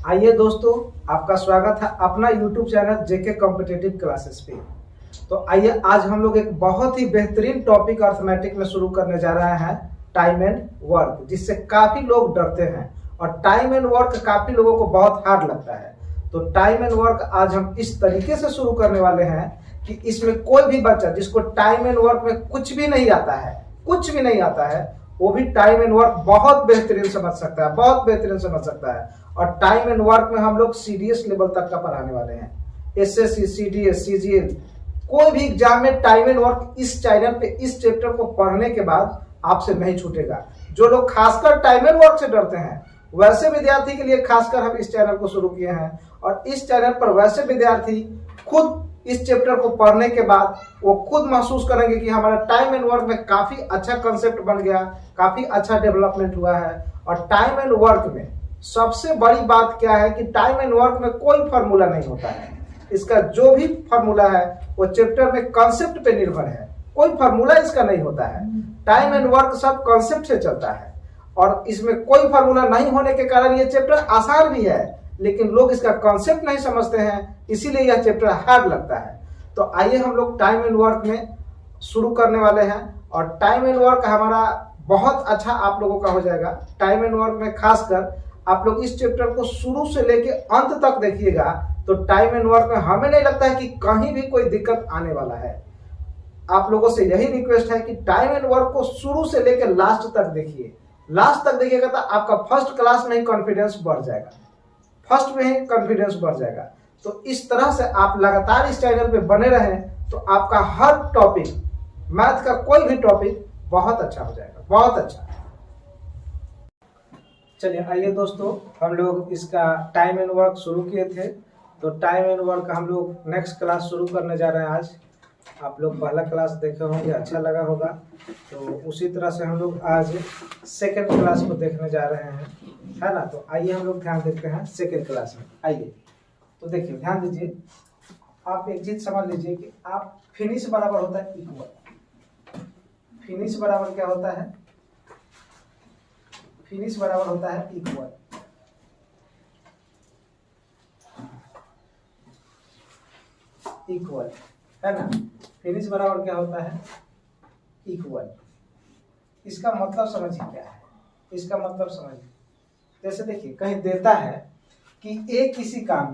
आइए दोस्तों, आपका स्वागत है अपना YouTube चैनल जेके कॉम्पिटिटिव क्लासेस पे। तो आइए आज हम लोग एक बहुत ही बेहतरीन टॉपिक अर्थमेटिक में शुरू करने जा रहे हैं, टाइम एंड वर्क, जिससे काफी लोग डरते हैं और टाइम एंड वर्क काफी लोगों को बहुत हार्ड लगता है। तो टाइम एंड वर्क आज हम इस तरीके से शुरू करने वाले हैं कि इसमें कोई भी बच्चा जिसको टाइम एंड वर्क में कुछ भी नहीं आता है, वो भी टाइम एंड वर्क बहुत बेहतरीन समझ सकता है, बहुत बेहतरीन समझ सकता है। और टाइम एंड वर्क में हम लोग सीडीएस लेवल तक का पढ़ाने वाले हैं। एसएससी, सीडीएस, सीजीएल, कोई भी एग्जाम में टाइम एंड वर्क इस चैनल पे इस चैप्टर को पढ़ने के बाद आपसे नहीं छूटेगा। जो लोग खासकर टाइम एंड वर्क से डरते हैं, वैसे विद्यार्थी के लिए खासकर हम इस चैनल को शुरू किए हैं। और इस चैनल पर वैसे विद्यार्थी खुद इस चैप्टर को पढ़ने के बाद वो खुद महसूस करेंगे कि हमारा टाइम एंड वर्क में काफी अच्छा कंसेप्ट बन गया, काफी अच्छा डेवलपमेंट हुआ है। और टाइम एंड वर्क में सबसे बड़ी बात क्या है कि टाइम एंड वर्क में कोई फार्मूला नहीं होता है। इसका जो भी फार्मूला है वो चैप्टर में कंसेप्ट पे निर्भर है, कोई फार्मूला इसका नहीं होता है। टाइम एंड वर्क सब कंसेप्ट से चलता है और इसमें कोई फार्मूला नहीं होने के कारण ये चैप्टर आसान भी है, लेकिन लोग इसका कॉन्सेप्ट नहीं समझते हैं, इसीलिए यह चैप्टर हार्ड लगता है। तो आइए हम लोग टाइम एंड वर्क में शुरू करने वाले हैं और टाइम एंड वर्क हमारा बहुत अच्छा आप लोगों का हो जाएगा। टाइम एंड वर्क में खासकर आप लोग इस चैप्टर को शुरू से लेके अंत तक देखिएगा तो टाइम एंड वर्क में हमें नहीं लगता है कि कहीं भी कोई दिक्कत आने वाला है। आप लोगों से यही रिक्वेस्ट है कि टाइम एंड वर्क को शुरू से लेकर लास्ट तक देखिए। लास्ट तक देखिएगा तो आपका फर्स्ट क्लास में ही कॉन्फिडेंस बढ़ जाएगा, फर्स्ट में ही कॉन्फिडेंस बढ़ जाएगा। तो इस तरह से आप लगातार इस चैनल पे बने रहें तो आपका हर टॉपिक, मैथ का कोई भी टॉपिक बहुत अच्छा हो जाएगा, बहुत अच्छा। चलिए आइए दोस्तों, हम लोग इसका टाइम एंड वर्क शुरू किए थे, तो टाइम एंड वर्क हम लोग नेक्स्ट क्लास शुरू करने जा रहे हैं आज। आप लोग पहला क्लास देखे होंगे, अच्छा लगा होगा, तो उसी तरह से हम लोग आज सेकंड क्लास को देखने जा रहे हैं, है ना। तो आइए हम लोग ध्यान देते हैं सेकंड क्लास में। आइए तो देखिए, ध्यान दीजिए, आप एक चीज समझ लीजिए कि आप फिनिश बराबर होता है इक्वल। फिनिश बराबर क्या होता है? फिनिश बराबर होता है इक्वल। इक्वल है ना। फिनिश बराबर क्या होता है? इक्वल। इसका मतलब समझिए क्या है, इसका मतलब समझिए। जैसे देखिए, कहीं देता है कि एक किसी काम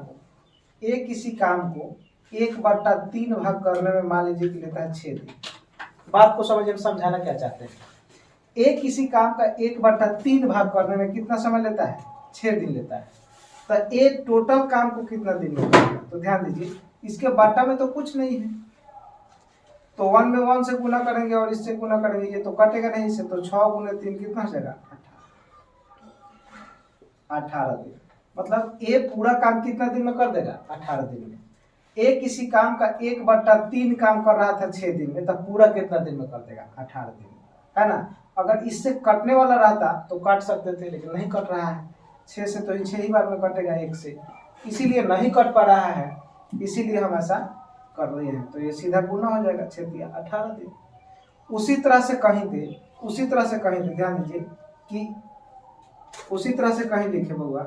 को 1/3 भाग करने में मान लीजिए कि लेता है 6 दिन। बात को समझिए, समझाना क्या चाहते हैं। एक किसी काम का 1/3 भाग करने में कितना समय लेता है? 6 दिन लेता है। तो एक टोटल काम को कितना दिन लेता है? तो ध्यान दीजिए, इसके बाटा में तो कुछ नहीं है, तो 1 में 1 से गुना करेंगे और इससे गुना करेंगे, ये तो कटेगा नहीं इससे। तो 6 × 3 कितना हो जाएगा? 18 दिन। मतलब ये पूरा काम कितना दिन में कर देगा? 18 दिन में। एक किसी काम का 1/3 काम कर रहा था 6 दिन में, तब पूरा कितना दिन में कर देगा? 18 दिन, है ना। अगर इससे कटने वाला रहता तो काट सकते थे, लेकिन नहीं कट रहा है। 6 से तो 6 ही बार में कटेगा, 1 से, इसीलिए नहीं कट पा रहा है, इसीलिए हम ऐसा कर रहे हैं। तो ये सीधा गुना हो जाएगा, 6 दिया 18 दिन। उसी तरह से कहीं दे, ध्यान दीजिए कि उसी तरह से कहीं लिखे होगा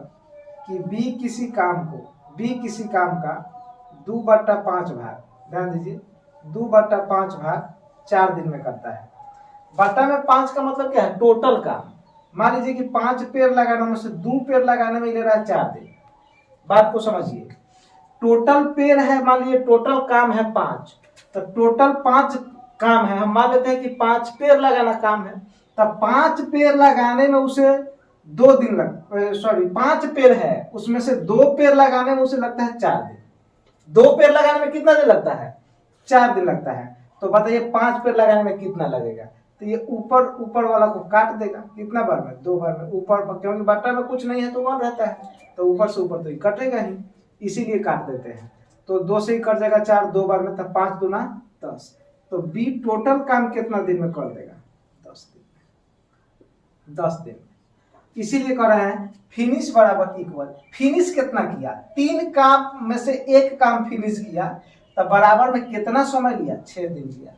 कि बी किसी काम का 2/5 भाग, ध्यान दीजिए, 2/5 भाग 4 दिन में करता है। बटा में 5 का मतलब क्या है? टोटल काम। मान लीजिए कि 5 पेड़ लगाने में से 2 पेड़ लगाने में ले रहा है 4 दिन। बात को समझिए, टोटल पेड़ है, मान लीजिए टोटल काम है 5, तो टोटल 5 काम है। हम मान लेते हैं कि 5 पेड़ लगाना काम है, तब 5 पेड़ लगाने में उसे 2 दिन 5 पेड़ है, उसमें से 2 पेड़ लगाने में उसे लगता है 4 दिन। 2 पेड़ लगाने में कितना दिन लगता है? 4 दिन लगता है। तो बताइए 5 पेड़ लगाने में कितना लगेगा? तो ये ऊपर वाला को काट देगा, कितना बार में? 2 बार में। ऊपर, क्योंकि बटा में कुछ नहीं है तो 1 रहता है, तो ऊपर से ऊपर तो ये कटेगा ही, इसीलिए काट देते हैं। तो 2 से ही कट जाएगा 4 2 बार में, तब 5 दूना 10। तो बी टोटल काम कितना दिन में कर देगा? 10 दिन। 10 दिन। इसीलिए कह रहे हैं फिनिश बराबर इक्वल। फिनिश कितना किया? 3 काम में से 1 काम फिनिश किया, तब बराबर में कितना समय लिया? 6 दिन लिया।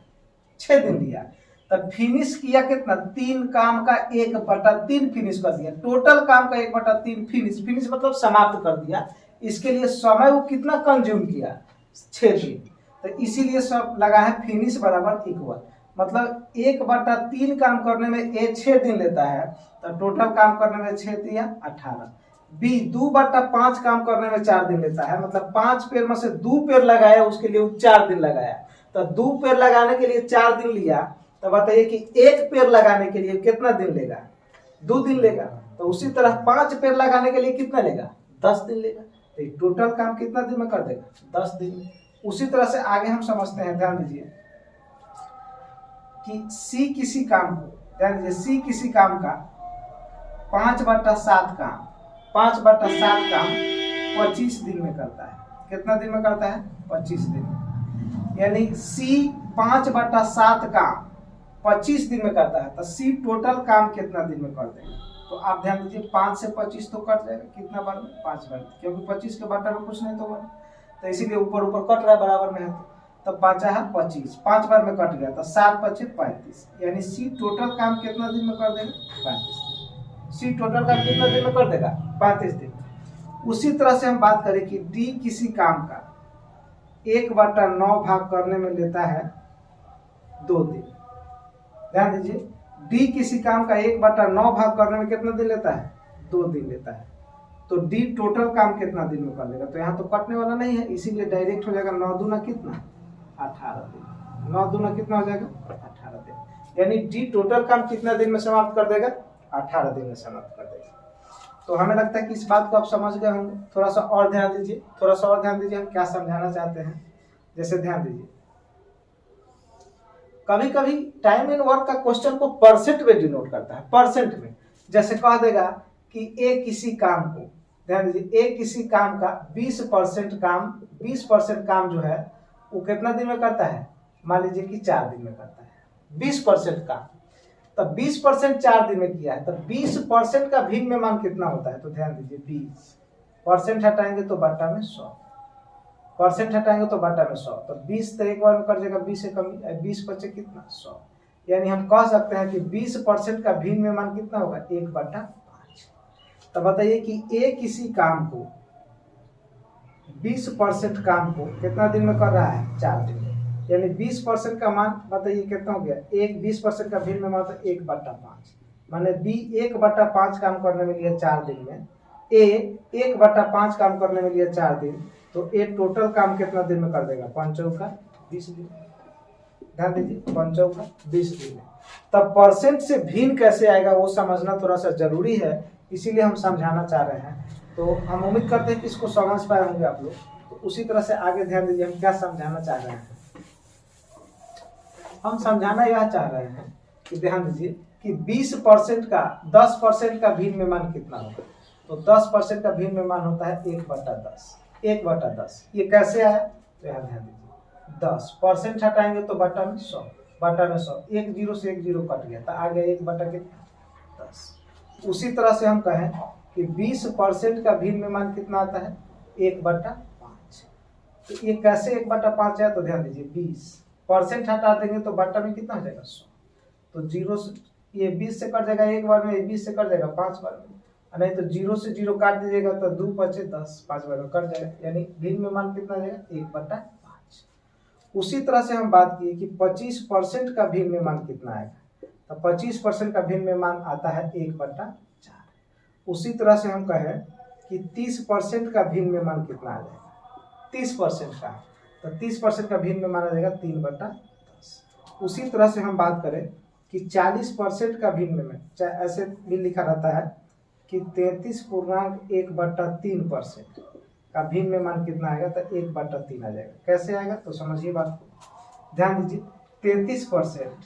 6 दिन लिया। तब फिनिश किया कितना, 3 काम का 1/3 फिनिश कर दिया, टोटल काम का 1/3 फिनिश, फिनिश मतलब समाप्त कर दिया। इसके लिए समय वो कितना कंज्यूम किया, 6 दिन। तो इसीलिए सब लगा है फिनिश बराबर इक्वल, मतलब 1/3 काम करने में ए 6 दिन लेता है, तो टोटल काम करने में 6 दिया 18। बी 2/5 काम करने में 4 दिन लेता है, मतलब 5 पेड़ में से 2 पेड़ लगाया, उसके लिए 4 दिन लगाया। तो 2 पेड़ लगाने के लिए 4 दिन लिया, तो बताइए कि 1 पेड़ लगाने के लिए कितना दिन लेगा, 2 दिन लेगा। तो उसी तरह 5 पेड़ लगाने के लिए कितना लेगा, 10 दिन लेगा। तो टोटल काम कितना दिन में कर देगा, 10 दिन में। उसी तरह से आगे हम समझते हैं, ध्यान दीजिए कि सी किसी काम को, ध्यान दीजिए सी किसी काम का 5/7 काम, 5/7 काम 25 दिन में करता है। कितना दिन में करता है, 25 दिन में। यानी सी 5/7 काम 25 दिन में करता है, तो सी टोटल काम कितना दिन में कर देगा। तो आप ध्यान दीजिए 5 से 25 तो कट जाएगा, कितना बार में, 5 बार, क्योंकि 25 के बटा में कुछ नहीं तो बना, तो इसीलिए ऊपर ऊपर कट रहा है, बराबर में है। तो 5 है 25, 5 बार में कट गया, तो 7 × 5 = 35। यानी सी टोटल काम कितना दिन में कर देगा, 35 दिन। सी टोटल काम कितना दिन में कर देगा, 35 दिन। उसी तरह से हम बात करें कि डी किसी काम का 1/9 भाग करने में लेता है 2 दिन। ध्यान दीजिए डी किसी काम का 1/9 भाग करने में कितना दिन लेता है, 2 दिन लेता है। तो डी टोटल काम कितना दिन में कर लेगा, तो यहाँ तो कटने वाला नहीं है, इसीलिए डायरेक्ट हो जाएगा 9 दूना कितना, 18 दिन। 9 दूना कितना हो जाएगा, 18 दिन। यानी डी टोटल काम कितना दिन में समाप्त कर देगा, 18 दिन में समाप्त कर देगा। तो हमें लगता है कि इस बात को आप समझ गए होंगे। थोड़ा सा और ध्यान दीजिए, थोड़ा सा और ध्यान दीजिए, हम क्या समझाना चाहते हैं। जैसे ध्यान दीजिए, कभी कभी टाइम एंड वर्क का क्वेश्चन को परसेंट में डिनोट करता है, परसेंट में। जैसे कह देगा कि ए किसी काम को, ध्यान दीजिए ए किसी काम का 20% काम, 20% काम जो है वो कितना दिन में करता है, मान लीजिए कि 4 दिन में करता है 20% काम। तो 20% 4 दिन में किया है, तो 20% का भिन्न में मान कितना होता है, तो ध्यान दीजिए 20% हटाएंगे तो बट्टा में 100, परसेंट हटाएंगे तो बट्टा में 100। तो 20 तो एक बार में कर जाएगा, 20 से कमी, 20 बचे कितना, 100। यानी हम कह सकते हैं कि 20% का भिन्न में मान कितना होगा, 1/5। तो बताइए कि ए किसी काम को 20% काम को कितना दिन में कर रहा है, 4 दिन में। यानी 20% का मान बताइए कितना हो गया, 20% का भिन्न में मान तो 1/5, माने बी 1/5 काम करने में लिया 4 दिन में, ए 1/5 काम करने में लिया 4 दिन। तो ए टोटल काम कितना दिन में कर देगा, 5 चौका 20 दिन। ध्यान दीजिए 5 चौका 20 दिन। तब परसेंट से भिन्न कैसे आएगा वो समझना थोड़ा सा जरूरी है, इसीलिए हम समझाना चाह रहे हैं। तो हम उम्मीद करते हैं कि इसको समझ पाए होंगे आप लोग। तो उसी तरह से आगे ध्यान दीजिए, हम क्या समझाना चाह रहे हैं। हम समझाना यह चाह रहे हैं कि ध्यान दीजिए कि 20% का 10% का भिन्न में मान कितना होगा, तो 10% का भिन्न में मान होता है 1/10। 1/10 ये कैसे आया, तो यहाँ ध्यान दीजिए 10% हटाएंगे तो बट्टा में 100, बट्टा में 100, 1 0 से 1 0 कट गया, तो आ गया 1/10। उसी तरह से हम कहें कि 20% का भिन्न में मान कितना आता है, 1/5। तो ये कैसे 1/5 है, तो ध्यान दीजिए 20% हटा देंगे तो बट्टा में कितना हो जाएगा, 100। तो 0 से ये 20 से कट जाएगा एक बार में, 20 से कट जाएगा 5 बार में, नहीं तो 0 से 0 काट दीजिएगा तो 2 बचे 10, 5 बार में कट जाएगा। यानी भिन्न में मान कितना जाएगा, 1/5। उसी तरह से हम बात किए कि 25% का भिन्न में मान कितना आएगा, तो 25% का भिन्न में मान आता है 1/4। उसी तरह से हम कहें कि 30% का भिन्न में मान कितना आ जाएगा, 30% का, तो 30% का भिन्न में माना जाएगा 3/10। उसी तरह से हम बात करें कि 40% का भिन्न में, ऐसे भी लिखा रहता है कि 33.1/3% का भिन्न में मान कितना आएगा, तो 1/3 आ जाएगा। कैसे आएगा, तो समझिए बात को, ध्यान दीजिए 33%,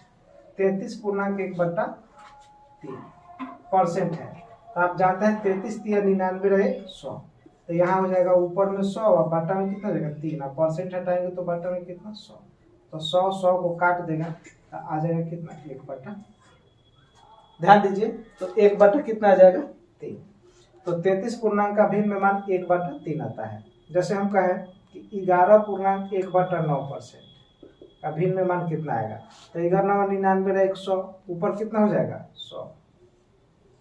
33.1/3% है। तो आप जानते हैं 33 3 99 रहे 100, तो यहाँ हो जाएगा ऊपर में 100 और बट्टा में कितना जाएगा 3, और परसेंट हटाएंगे तो बट्टा में कितना 100, तो 100 को काट देगा तो आ जाएगा कितना 1/। ध्यान दीजिए तो 1/, कितना आ जाएगा 3। तो 33 पूर्णांक का भिन्न में मान 1/3 आता है। जैसे हम कहें कि 11.1/9%, का भिन्न में मान कितना आएगा? तो 11 1 100 ऊपर कितना हो जाएगा 100,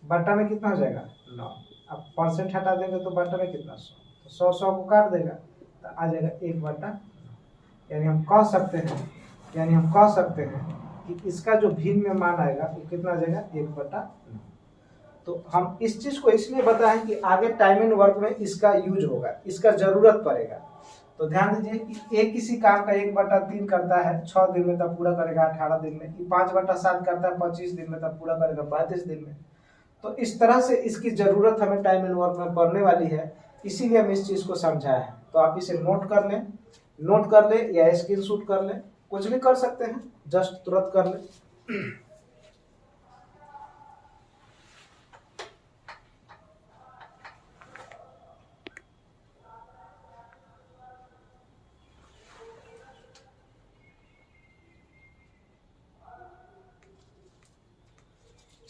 बटा में कितना हो जाएगा 9। अब परसेंट हटा देंगे तो बटा में कितना 100, तो 100 को काट देगा तो आ जाएगा 1/9। यानी हम कह सकते हैं कि इसका जो भिन्न में मान आएगा वो कितना आ जाएगा 1/9। तो हम इस चीज को इसलिए बताएं कि आगे टाइम एंड वर्क में इसका यूज होगा, इसका जरूरत पड़ेगा। तो ध्यान दीजिए कि एक किसी काम का 1/3 करता है 6 दिन में, तब पूरा करेगा 18 दिन में। 5/7 करता है 25 दिन में, तब पूरा करेगा 32 दिन में। तो इस तरह से इसकी जरूरत हमें टाइम एंड वर्क में पड़ने वाली है, इसीलिए हम इस चीज को समझाया है। तो आप इसे नोट कर लें या स्क्रीनशॉट कर लें, कुछ भी कर सकते हैं, जस्ट तुरंत कर लें।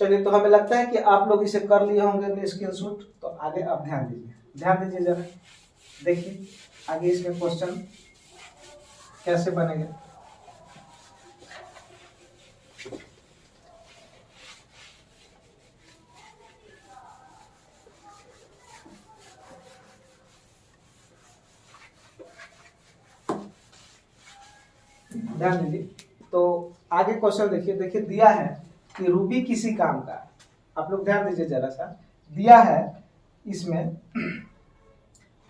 चलिए, तो हमें लगता है कि आप लोग इसे कर लिए होंगे स्क्रीनशॉट। तो आगे आप ध्यान दीजिए जरा, देखिए आगे इसमें क्वेश्चन कैसे बनेगा। ध्यान दीजिए, तो आगे क्वेश्चन देखिए दिया है कि रूबी किसी काम का, आप लोग ध्यान दीजिए जरा सा, दिया है इसमें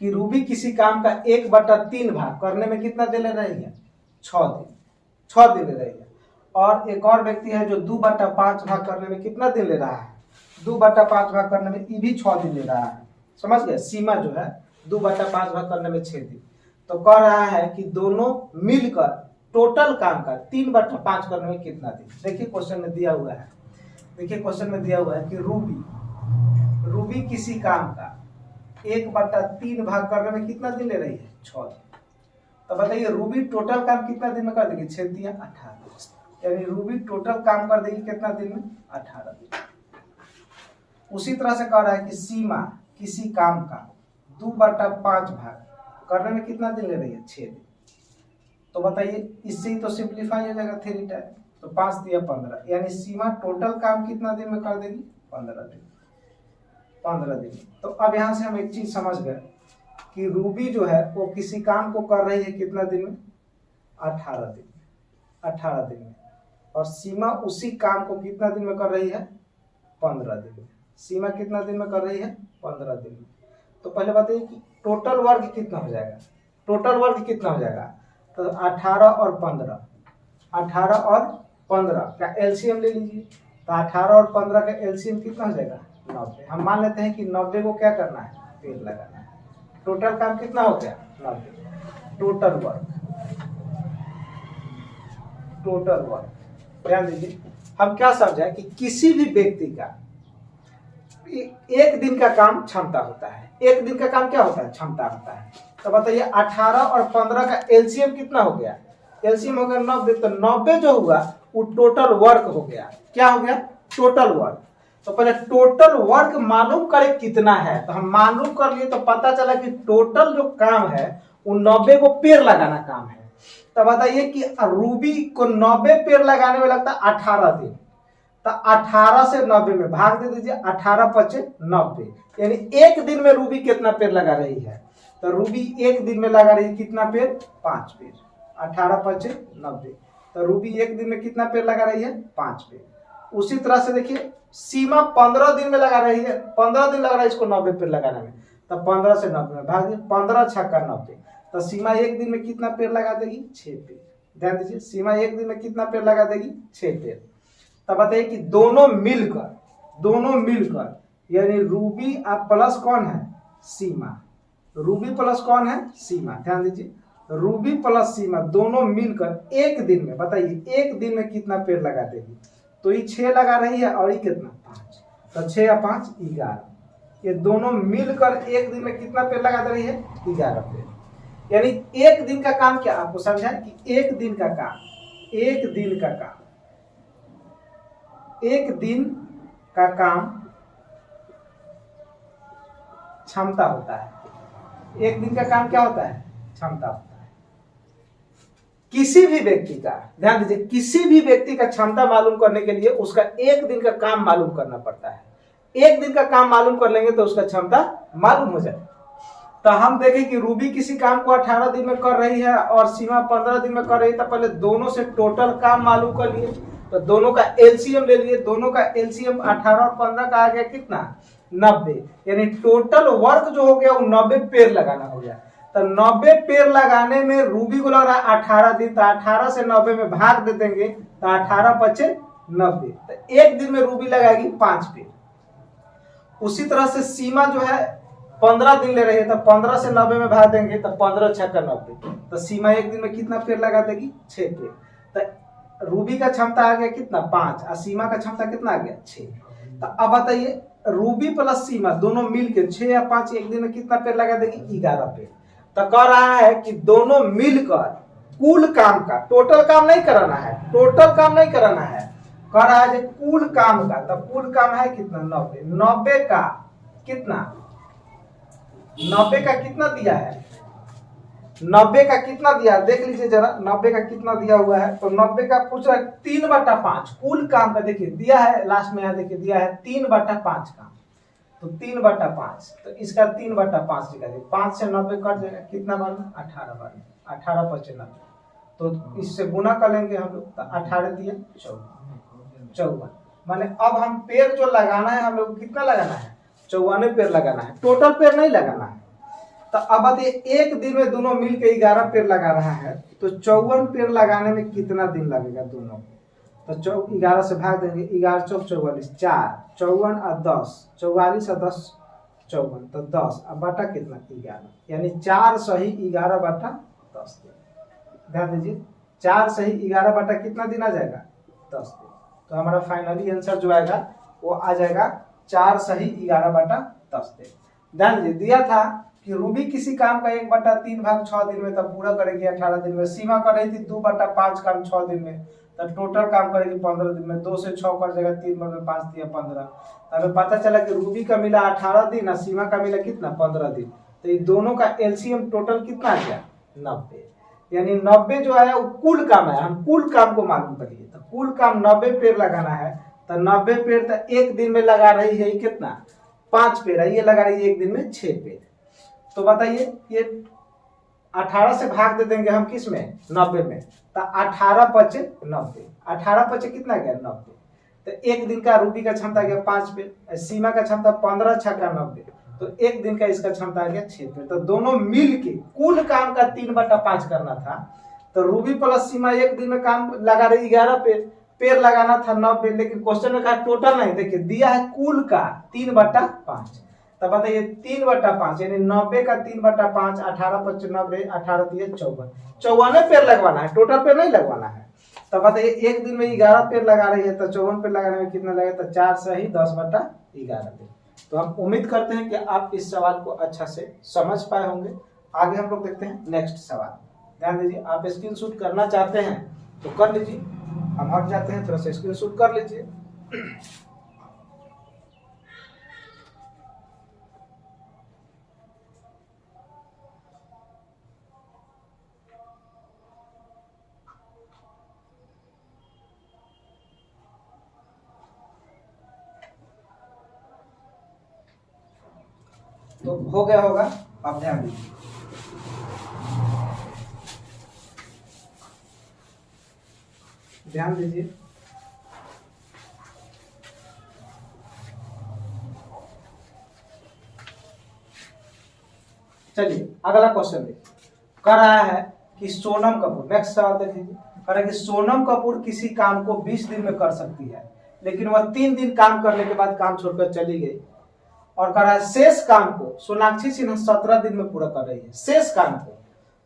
कि रूबी किसी काम का 1/3 भाग करने में कितना दिन ले रही है 6 दिन ले रही है। और एक और व्यक्ति है जो 2/5 भाग करने में कितना दिन ले रहा है, 2/5 भाग करने में ये भी 6 दिन ले रहा है। समझ गए, सीमा जो है 2/5 भाग करने में 6 दिन। तो कह रहा है कि दोनों मिलकर टोटल काम का 3/5 करने में कितना दिन। देखिए क्वेश्चन में दिया हुआ है कि रूबी किसी काम का 1/3 भाग करने में कितना दिन ले रही है 6 दिन। तो बताइए रूबी टोटल काम कितना दिन में कर देगी, 6 दिया 18, यानी रूबी टोटल काम कर देगी कितना दिन में 18 दिन। उसी तरह से कह रहा है कि सीमा किसी काम का 2/5 भाग करने में कितना दिन ले रही है 6 दिन। तो बताइए इससे ही तो सिंप्लीफाई हो जाएगा 3 टाइम, तो 5 दिया 15, यानी सीमा टोटल काम कितना दिन में कर देगी 15 दिन। तो अब यहाँ से हम एक चीज समझ गए कि रूबी जो है वो किसी काम को कर रही है कितना दिन में 18 दिन में, और सीमा उसी काम को कितना दिन में कर रही है 15 दिन में। सीमा कितना दिन में कर रही है 15 दिन में। तो पहले बताइए कि टोटल वर्क कितना हो जाएगा, तो 18 और 15 का एलसीएम ले लीजिए। तो 18 और 15 का एलसीएम कितना हो जाएगा 90। हम मान लेते हैं कि 90 को क्या करना है, पेड़ लगाना है। टोटल काम कितना हो गया 90। टोटल वर्क ध्यान दीजिए, हम क्या समझे कि किसी भी व्यक्ति का एक दिन का काम क्षमता होता है। एक दिन का काम क्या होता है, क्षमता होता है। तो बताइए 18 और 15 का एलसीएम कितना हो गया, एलसीएम हो गया 90। तो 90 जो हुआ वो टोटल वर्क हो गया। क्या हो गया, टोटल वर्क। तो पहले टोटल वर्क मालूम करें कितना है, तो हम मालूम कर लिए तो पता चला कि टोटल जो काम है वो 90 को पेड़ लगाना काम है। तो बताइए कि रूबी को 90 पेड़ लगाने में लगता है 18 दिन। तो 18 से 90 में भाग दे दीजिए, 18 × 90, यानी एक दिन में रूबी कितना पेड़ लगा रही है। तो रूबी एक दिन में लगा रही है कितना पेड़, 5 पेड़। 18 × 90, तो रूबी एक दिन में कितना पेड़ लगा रही है 5 पेड़। उसी तरह से देखिए सीमा 15 दिन में लगा रही है, 15 दिन लग रहा है इसको 90 पेड़ लगाने में। तो 15 से 90 में भाग दिए, 15 × 6 = 90। तो सीमा एक दिन में कितना पेड़ लगा देगी 6 पेड़। ध्यान दीजिए, सीमा एक दिन में कितना पेड़ लगा देगी 6 पेड़। तब बताइए कि दोनों मिलकर यानी रूबी आप प्लस कौन है सीमा, रूबी प्लस कौन है सीमा। ध्यान दीजिए, रूबी प्लस सीमा दोनों मिलकर एक दिन में, बताइए एक दिन में कितना पेड़ लगा देगी। तो ये 6 लगा रही है और ये कितना 5, तो 6 और 5 = 11। ये दोनों मिलकर एक दिन में कितना पेड़ लगा दे रही है 11 पेड़। यानी एक दिन का काम, क्या आपको समझा कि एक दिन का काम क्षमता होता है। एक दिन का काम क्या होता है, क्षमता होता है। किसी भी व्यक्ति का, ध्यान दीजिए, किसी भी व्यक्ति का क्षमता मालूम करने के लिए उसका एक दिन का काम मालूम करना पड़ता है। एक दिन का काम मालूम कर लेंगे तो उसका क्षमता मालूम हो जाए। तो हम देखें कि रूबी किसी काम को 18 दिन में कर रही है और सीमा 15 दिन में कर रही है। तो पहले दोनों से टोटल काम मालूम कर लिए, तो दोनों का एलसीएम ले लिए। दोनों का एलसीएम 18 और 15 का आ गया कितना, 90। यानी टोटल वर्क जो हो गया वो 90 पेड़ लगाना हो गया। तो 90 पेड़ लगाने में रूबी को लग रहा है 18 दिन। तो 18 से 90 में भाग दे देंगे तो 18 पचे 90। तो एक दिन में रूबी लगाएगी 5 पेड़। उसी तरह से सीमा जो है 15 दिन ले रही है, तो 15 से 90 में भाग देंगे तो 15 छक्का 90। तो सीमा एक दिन में कितना पेड़ लगा देगी, 6 पेड़। तो रूबी का क्षमता आ गया कितना, 5, और सीमा का क्षमता कितना आ गया, 6। तो अब बताइए रूबी प्लस सीमा दोनों मिलकर 6 या 5 एक दिन में कितना पेड़ लगा देगी, 11 पेड़। तो कह रहा है कि दोनों मिलकर कुल काम का, टोटल काम नहीं कराना है, टोटल काम नहीं कराना है, कह रहा है कुल काम का। तो कुल काम है कितना, 90। 90 का कितना, 90 का कितना दिया है, 90 का कितना दिया देख लीजिए जरा, 90 का कितना दिया हुआ है। तो 90 का पूछ रहा है 3/5 कुल काम का। देखिए दिया है लास्ट में, यहाँ देखिए दिया है 3/5 काम। तो 3/5, तो इसका 3/5 लिखा जाए। 5 से 90 कट जाएगा, कितना बना, 18 बना। 18 पचे 90। तो इससे गुना कर लेंगे हम लोग। तो 18 दिया 54। माने अब हम पेड़ जो लगाना है हम लोग कितना लगाना है, 54 पेड़ लगाना है, टोटल पेड़ नहीं लगाना है। तो अब बताइए एक दिन में दोनों मिलकर 11 पेड़ लगा रहा है, तो 54 पेड़ लगाने में कितना दिन लगेगा दोनों को। तो 11 से भाग देंगे, 11 चौक 44, 4 54 और 10, 44 और 10 54, तो 10 अब बटा कितना, 11। यानी 4 सही 11/10। ध्यान दीजिए 4 सही 11 बटा कितना दिन आ जाएगा, 10 दिन। तो हमारा फाइनली आंसर जो आएगा वो आ जाएगा 4 सही 11/10 दिन। ध्यान दीजिए दिया था कि रूबी किसी काम का 1/3 भाग 6 दिन में तब पूरा करेगी 18 दिन में। सीमा कर रही थी 2/5 काम 6 दिन में, तब टोटल काम करेगी 15 दिन में। 2 से 6 कर जाएगा, 3 में 5 दिया 15। हमें पता चला कि रूबी का मिला 18 दिन और सीमा का मिला कितना, 15 दिन। तो ये दोनों का एलसीएम टोटल कितना आ गया, 90। यानी 90 जो है वो कुल काम है, हम कुल काम को मालूम करिए। तो कुल काम 90 पेड़ लगाना है, तो 90 पेड़ तो एक दिन में लगा रही है कितना, 5 पेड़ है, ये लगा रही है एक दिन में 6 पेड़। तो बताइए ये 18 से भाग दे देंगे हम किस में, 90 में। तो 18 पचे 90, 18 पचे कितना गया, 90। तो एक दिन का रूबी का क्षमता गया 5 पेड़, सीमा का क्षमता 15 छक्का 90। तो एक दिन का इसका क्षमता आ गया 6 पेड़। तो दोनों मिल के कुल काम का 3/5 करना था। तो रूबी प्लस सीमा एक दिन में काम लगा रही 11 पेड़ लगाना था 90। लेकिन क्वेश्चन में कहा टोटल नहीं, देखिए दिया है कुल का 3/5। तब बताइए 3/5 यानी 90 का 3/5, 18 पच्चीस 90, 18 दिए 54, 54 पेड़ लगवाना है, टोटल पेड़ नहीं लगवाना है। तब बताइए एक दिन में 11 पेड़ लगा रही है, तो 54 पेड़ लगाने में कितना लगेगा, तो 4 सही 10/11 दिन। तो हम उम्मीद करते हैं कि आप इस सवाल को अच्छा से समझ पाए होंगे। आगे हम लोग देखते हैं नेक्स्ट सवाल। ध्यान दीजिए, आप स्क्रीनशॉट करना चाहते हैं तो कर लीजिए, हम हट जाते हैं, थोड़ा सा स्क्रीनशॉट कर लीजिए। तो हो गया होगा, आप ध्यान दीजिए। ध्यान दीजिए, चलिए अगला क्वेश्चन देखिए। कह रहा है कि सोनम कपूर, नेक्स्ट सवाल देख लीजिए। कह रहा है कि सोनम कपूर किसी काम को 20 दिन में कर सकती है, लेकिन वह 3 दिन काम करने के बाद काम छोड़कर चली गई। और कह रहा है शेष काम को सोनाक्षी सिन्हा 17 दिन में पूरा कर रही है। शेष काम को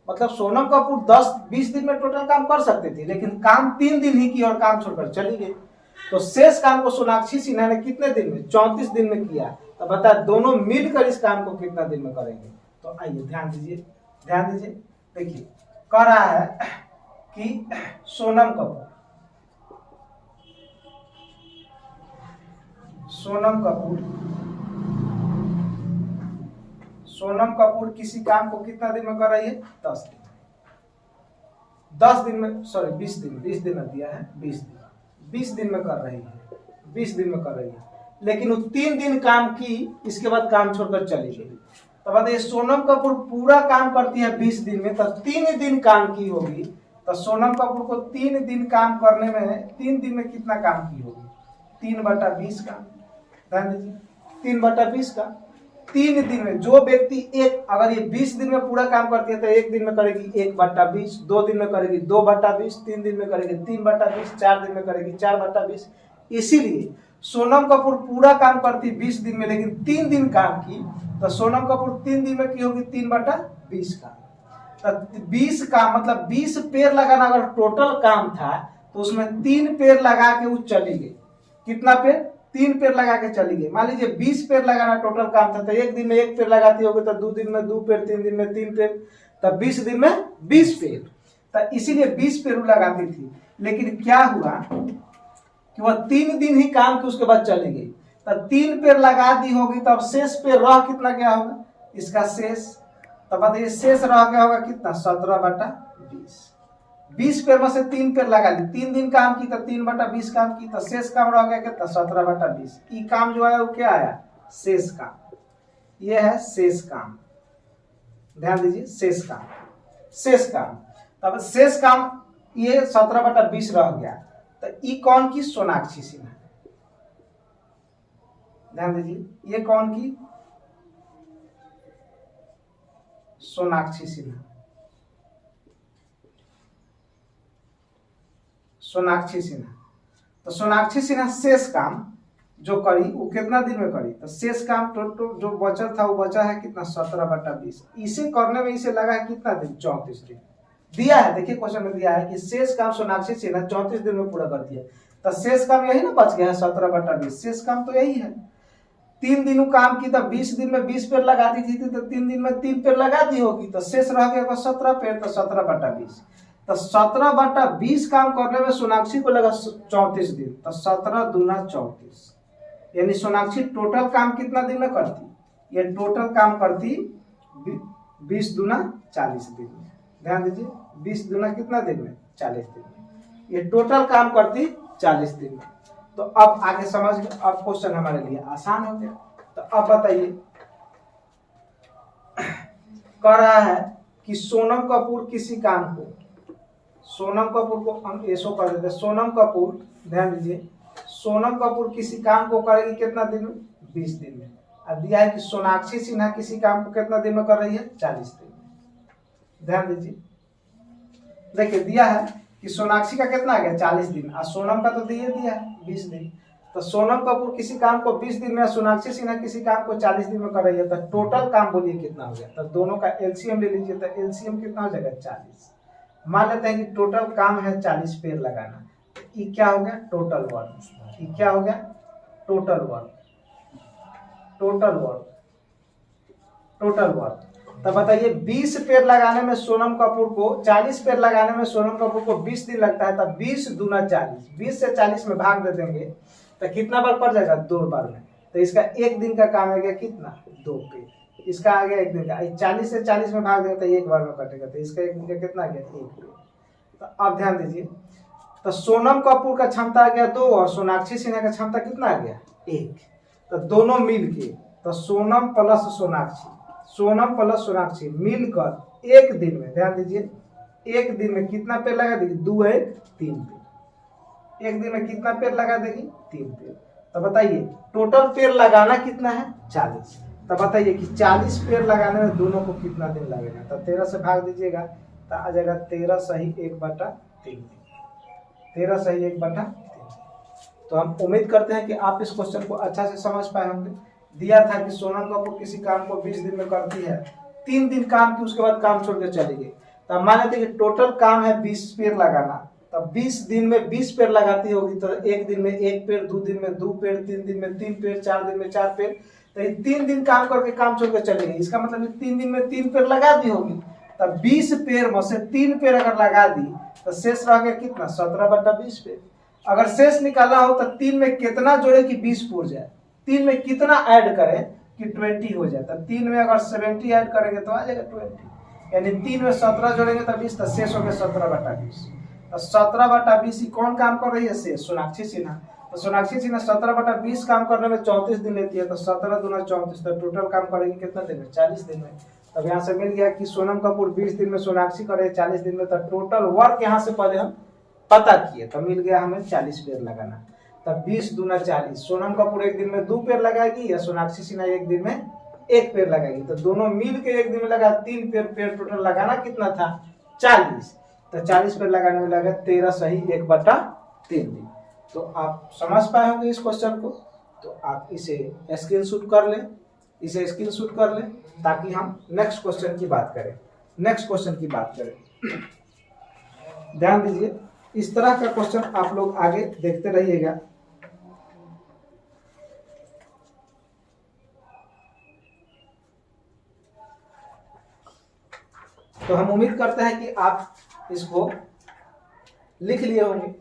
मतलब सोनम कपूर 10-20 दिन में टोटल काम कर सकती थी, लेकिन काम 3 दिन ही की और काम छोड़कर चली गई। तो शेष काम को सोनाक्षी सिन्हा ने कितने दिन में, 34 दिन में किया। तो बता दोनों मिलकर इस काम को कितना दिन में करेंगे। तो आइए ध्यान दीजिए, ध्यान दीजिए, देखिए कह रहा है कि सोनम कपूर किसी काम को कितना दिन में कर रही है, 10 दिन। 10 दिन में, सॉरी 20 दिन में दिया है, 20 दिन में कर रही है, 20 दिन में कर रही है, लेकिन वो 3 दिन काम की, इसके बाद काम छोड़कर चली गई। तो बताइए सोनम कपूर पूरा काम करती है 20 दिन में, तो 3 दिन काम की होगी, तो सोनम कपूर को 3 दिन काम करने में 3 दिन में कितना काम की होगी? 3/20 का, ध्यान दीजिए 3/20 का। 3 दिन में जो व्यक्ति एक, अगर ये 20 दिन में पूरा काम करती है तो 1 दिन में करेगी 1/20, 2 दिन में करेगी 2/20, 3 दिन में करेगी 3/20, 4 दिन में करेगी 4/20। इसीलिए सोनम कपूर पूरा काम करती 20 दिन में, लेकिन 3 दिन काम की, तो सोनम कपूर 3 दिन में की होगी 3/20 का। तो 20 का मतलब 20 पेड़ लगाना अगर टोटल काम था, तो उसमें 3 पेड़ लगा के वो चली गई। कितना पेड़? 3 पेड़ लगा के चली गई। मान लीजिए 20 पेड़ लगाना टोटल काम था, तो 1 दिन में 1 पेड़ लगाती होगी, तो 2 दिन में 2 पेड़, 3 दिन में 3 पेड़, तो 20 दिन में 20 पेड़। तो इसीलिए 20 पेड़ लगाती थी। लेकिन क्या हुआ कि वह 3 दिन ही काम की, उसके बाद चली गई। तो 3 पेड़ लगा दी होगी, तब शेष पेड़ रह कितना क्या होगा? इसका शेष, तो बताइए शेष रह क्या होगा? कितना? 17/20। 20 पेड़ में से 3 पेड़ लगा दी, 3 दिन काम की, तो 3/20 काम की, तो शेष काम रह गया कितना? 17/20। ये काम जो आया वो क्या आया? शेष काम। ये है शेष काम, ध्यान दीजिए शेष काम, शेष काम। तब शेष काम ये 17/20 रह गया। तो ये कौन की? सोनाक्षी सिन्हा। ध्यान दीजिए ये कौन की? सोनाक्षी सिन्हा। सोनाक्षी सिन्हा। तो सोनाक्षी सिन्हा शेष काम जो करी वो कितना दिन में करी? तो शेष काम टोटल जो बचा था वो बचा है कितना? 17/20। इसे करने में इसे लगा है कितना दिन? 34 दिन दिया है। देखिए क्वेश्चन में दिया है कि शेष काम सोनाक्षी सिन्हा 34 दिन में पूरा कर दिया। तो शेष काम यही ना बच गया है 17/20। शेष काम तो यही है। 3 दिन काम की, तो 20 दिन में 20 पेड़ लगाती थी, तो 3 दिन में 3 पेड़ लगा दी होगी, तो शेष रह गया 17 पेड़, तो 17/20। तो 17/20 काम करने में सोनाक्षी को लगा 34 दिन, तो 17 दूना 34, यानी सोनाक्षी टोटल काम कितना दिन में करती? ये टोटल काम करती 20 दूना 40 दिन में। ध्यान दीजिए 20 दूना कितना दिन में? 40 दिन में। ये टोटल काम करती 40 दिन में। तो अब आगे समझ गए। अब क्वेश्चन हमारे लिए आसान हो गया। तो अब बताइए, कह रहा है कि सोनम कपूर किसी काम को, सोनम कपूर को हम ऐसो कर देते, सोनम कपूर, ध्यान दीजिए सोनम कपूर किसी काम को करेगी कितना दिन में? 20 दिन में। अब दिया है कि सोनाक्षी सिन्हा किसी काम को कितना दिन में कर रही है? 40 दिन में। ध्यान दीजिए, देखिए दिया है कि सोनाक्षी का कितना आ गया? 40 दिन, और सोनम का तो दिया है 20 दिन। तो सोनम कपूर किसी काम को 20 दिन में, सोनाक्षी सिन्हा किसी काम को 40 दिन में कर रही है, तो टोटल काम बोलिए कितना हो गया? तो दोनों का एलसीएम ले लीजिए, तो एलसीएम कितना हो जाएगा? 40। मान लेते हैं कि टोटल काम है 40 पेड़ लगाना। ये क्या हो गया? Total work. ये क्या हो गया? Total work, total work, total work. तो बताइए 20 पेड़ लगाने में सोनम कपूर को, 40 पेड़ लगाने में सोनम कपूर को 20 दिन लगता है, तब 20 दूना 40, 20 से 40 में भाग दे देंगे तो कितना बार पड़ जाएगा? 2 बार में। तो इसका 1 दिन का काम आ गया कितना? 2 पेड़। इसका आ गया 1 दिन का। 40 से 40 में भाग देंगे तो 1 बार में कटेगा, तो इसका 1 दिन का कितना आ गया? 1 पेड़। तो अब ध्यान दीजिए, तो सोनम कपूर का क्षमता आ गया 2 और सोनाक्षी सिन्हा का क्षमता कितना आ गया? 1। तो दोनों मिल के, तो सोनम प्लस सोनाक्षी, सोनम प्लस सोनाक्षी मिलकर 1 दिन में, ध्यान दीजिए 1 दिन में कितना पेड़ लगा देगी? 2 1 3 पेड़। 1 दिन में कितना पेड़ लगा देगी? 3 पेड़। तो बताइए टोटल पेड़ लगाना कितना है? 40। तो बताइए कि 40 पेड़ लगाने में दोनों को कितना दिन लगेगा? तो 13 से भाग दीजिएगा तो आ जाएगा 13 सही 1/3 दिन। 13 सही 1/3। तो हम उम्मीद करते हैं कि आप इस क्वेश्चन को अच्छा से समझ पाए होंगे। दिया था कि सोनम कपूर किसी काम को 20 दिन में करती है, 3 दिन काम की, उसके बाद काम छोड़ के चली गई। तो मान लेते हैं कि टोटल काम है 20 पेड़ लगाना, तब 20 दिन में 20 पेड़ लगाती होगी, तो 1 दिन में 1 पेड़, 2 दिन में 2 पेड़, 3 दिन में 3 पेड़, 4 दिन में 4 पेड़। तो ये 3 दिन काम करके काम छोड़ के चली गई। इसका मतलब 3 दिन में 3 पेड़ लगा दी होगी। तब 20 पेड़ में से 3 पेड़ अगर लगा दी तो शेष रह गया कितना? 17/20 पेड़। अगर शेष निकालना हो तो 3 में कितना जोड़े कि 20 पूर जाए, 3 में कितना ऐड करें कि 20 हो जाए। तो 3 में अगर 70 ऐड करेंगे तो आ जाएगा 20, यानी 3 में 17 जोड़ेंगे तो 20, तो शेष हो गया 17/20। तो 17/20 कौन काम कर रही है? शेष, सोनाक्षी सिन्हा। तो सोनाक्षी सिन्हा 17/20 काम करने में 34 दिन लेती है, तो 17 दूना 34, तो टोटल काम करेगी कितना दिन में? 40 दिन में। तब यहाँ से मिल गया कि सोनम कपूर 20 दिन में, सोनाक्षी करे 40 दिन में। तो टोटल वर्क यहाँ से पहले हम पता किए, तो मिल गया हमें 40 पेड़ लगाना। तब 20 दूना 40, सोनम कपूर एक दिन में 2 पेड़ लगाएगी या सोनाक्षी सिन्हा एक दिन में 1 पेड़ लगाएगी। तो दोनों मिल के एक दिन में लगा 3 पेड़ टोटल लगाना कितना था? 40। तो 40 पेड़ लगाने में लगा 13 सही 1/3 दिन। तो आप समझ पाए होंगे इस क्वेश्चन को। तो आप इसे स्क्रीनशॉट कर लें, इसे स्क्रीनशॉट कर लें ताकि हम नेक्स्ट क्वेश्चन की बात करें। ध्यान दीजिए, इस तरह का क्वेश्चन आप लोग आगे देखते रहिएगा। तो हम उम्मीद करते हैं कि आप इसको लिख लिए होंगे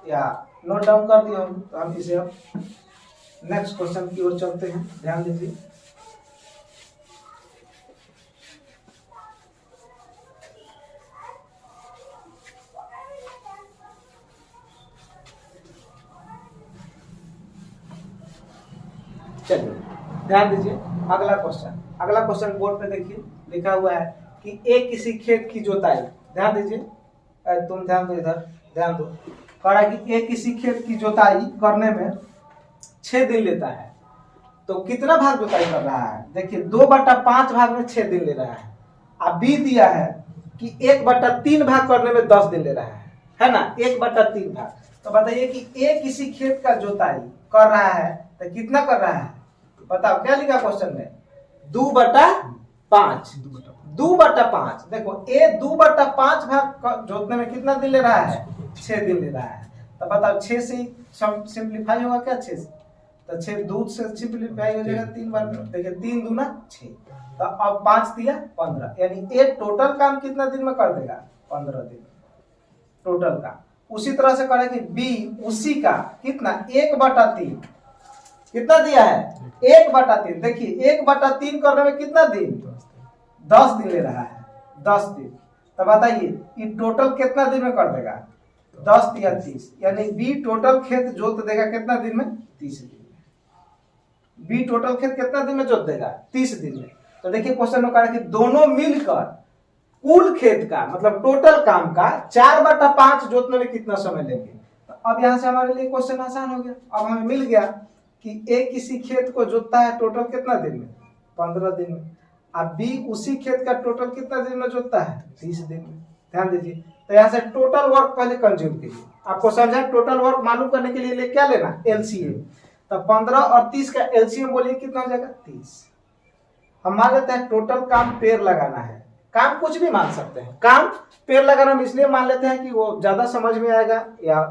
या नोट डाउन कर दिए होंगे। तो हम इसे नेक्स्ट क्वेश्चन की ओर चलते हैं। ध्यान दीजिए, चलिए ध्यान दीजिए। अगला क्वेश्चन बोर्ड पे देखिए, लिखा हुआ है कि एक किसी खेत की जोताई। ध्यान दीजिए, तुम ध्यान दो, इधर ध्यान दो। कह रहा है कि एक किसी खेत की जोताई करने में 6 दिन लेता है, तो कितना भाग जोताई कर रहा है? देखिए 2/5 भाग में 6 दिन ले रहा है। अब बी दिया है कि 1/3 भाग करने में 10 दिन ले रहा है ना, 1/3 भाग। तो बताइए कि एक किसी खेत का जोताई कर रहा है तो कितना कर रहा है? बताओ क्या लिखा क्वेश्चन में? 2/5। 2/5। देखो ए 2/5 भाग जोतने में कितना दिन ले रहा है? 6 दिन ले रहा है। तो बताओ 6 से सिंप्लीफाई होगा क्या? 6 से, तो 6 दूध से सिंप्लीफाई हो जाएगा 3 बार में। देखिए 3 दूना 6, तो अब 5 दिया 15, यानी ए टोटल काम कितना दिन में कर देगा? 15 दिन टोटल काम। उसी तरह से करेंगे बी, उसी का कितना? 1/3। कितना दिया है? 1/3। देखिए 1/3 करने में कितना दिन? 10 दिन ले रहा है, 10 दिन। तो बताइए ये टोटल कितना दिन में कर देगा? 10 दिया 30, यानी बी टोटल खेत जोत देगा कितना दिन में? 30 दिन में। बी टोटल खेत कितना दिन में जोत देगा? 30 दिन में। तो देखिए क्वेश्चन में कहा कि दोनों मिलकर कुल खेत का मतलब टोटल काम का 4/5 जोतने में कितना समय लेंगे। तो अब यहाँ से हमारे लिए क्वेश्चन आसान हो गया। अब हमें मिल गया कि ए किसी खेत को जोतता है टोटल कितना दिन में? 15 दिन में। अब बी उसी खेत का टोटल कितना दिन में जोतता है? 30 दिन में। ध्यान दीजिए, तो यहाँ से टोटल वर्क पहले कंज्यूम कीजिए। आपको समझा टोटल वर्क मालूम करने के लिए क्या लेना? एलसीएम। तो 15 और 30 का एलसीएम बोलिए कितना हो जाएगा? 30। हम मान लेते हैं टोटल काम पेड़ लगाना है। काम कुछ भी मान सकते हैं, काम पेड़ लगाना हम इसलिए मान लेते हैं कि वो ज्यादा समझ में आएगा या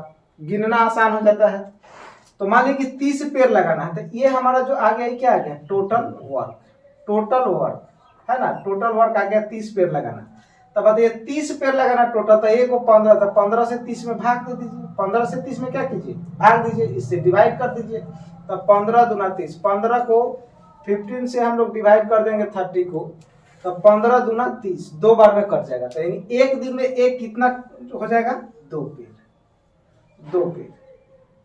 गिनना आसान हो जाता है। तो मान लीजिए कि 30 पेड़ लगाना है, तो ये हमारा जो आ गया क्या आ गया? टोटल वर्क है ना। टोटल वर्क आ गया 30 पेड़ लगाना। तब बताइए 30 पेड़ लगाना टोटल, तो एक को 15 था, 15 से 30 में भाग दे दीजिए। 15 से 30 में क्या कीजिए? भाग दीजिए, इससे डिवाइड कर दीजिए। तब 15 दूना 30, 15 को 15 से हम लोग डिवाइड कर देंगे 30 को, तो 15 दूना 30, 2 बार में कट जाएगा। तो यानी एक दिन में एक कितना हो जाएगा? 2 पेड़।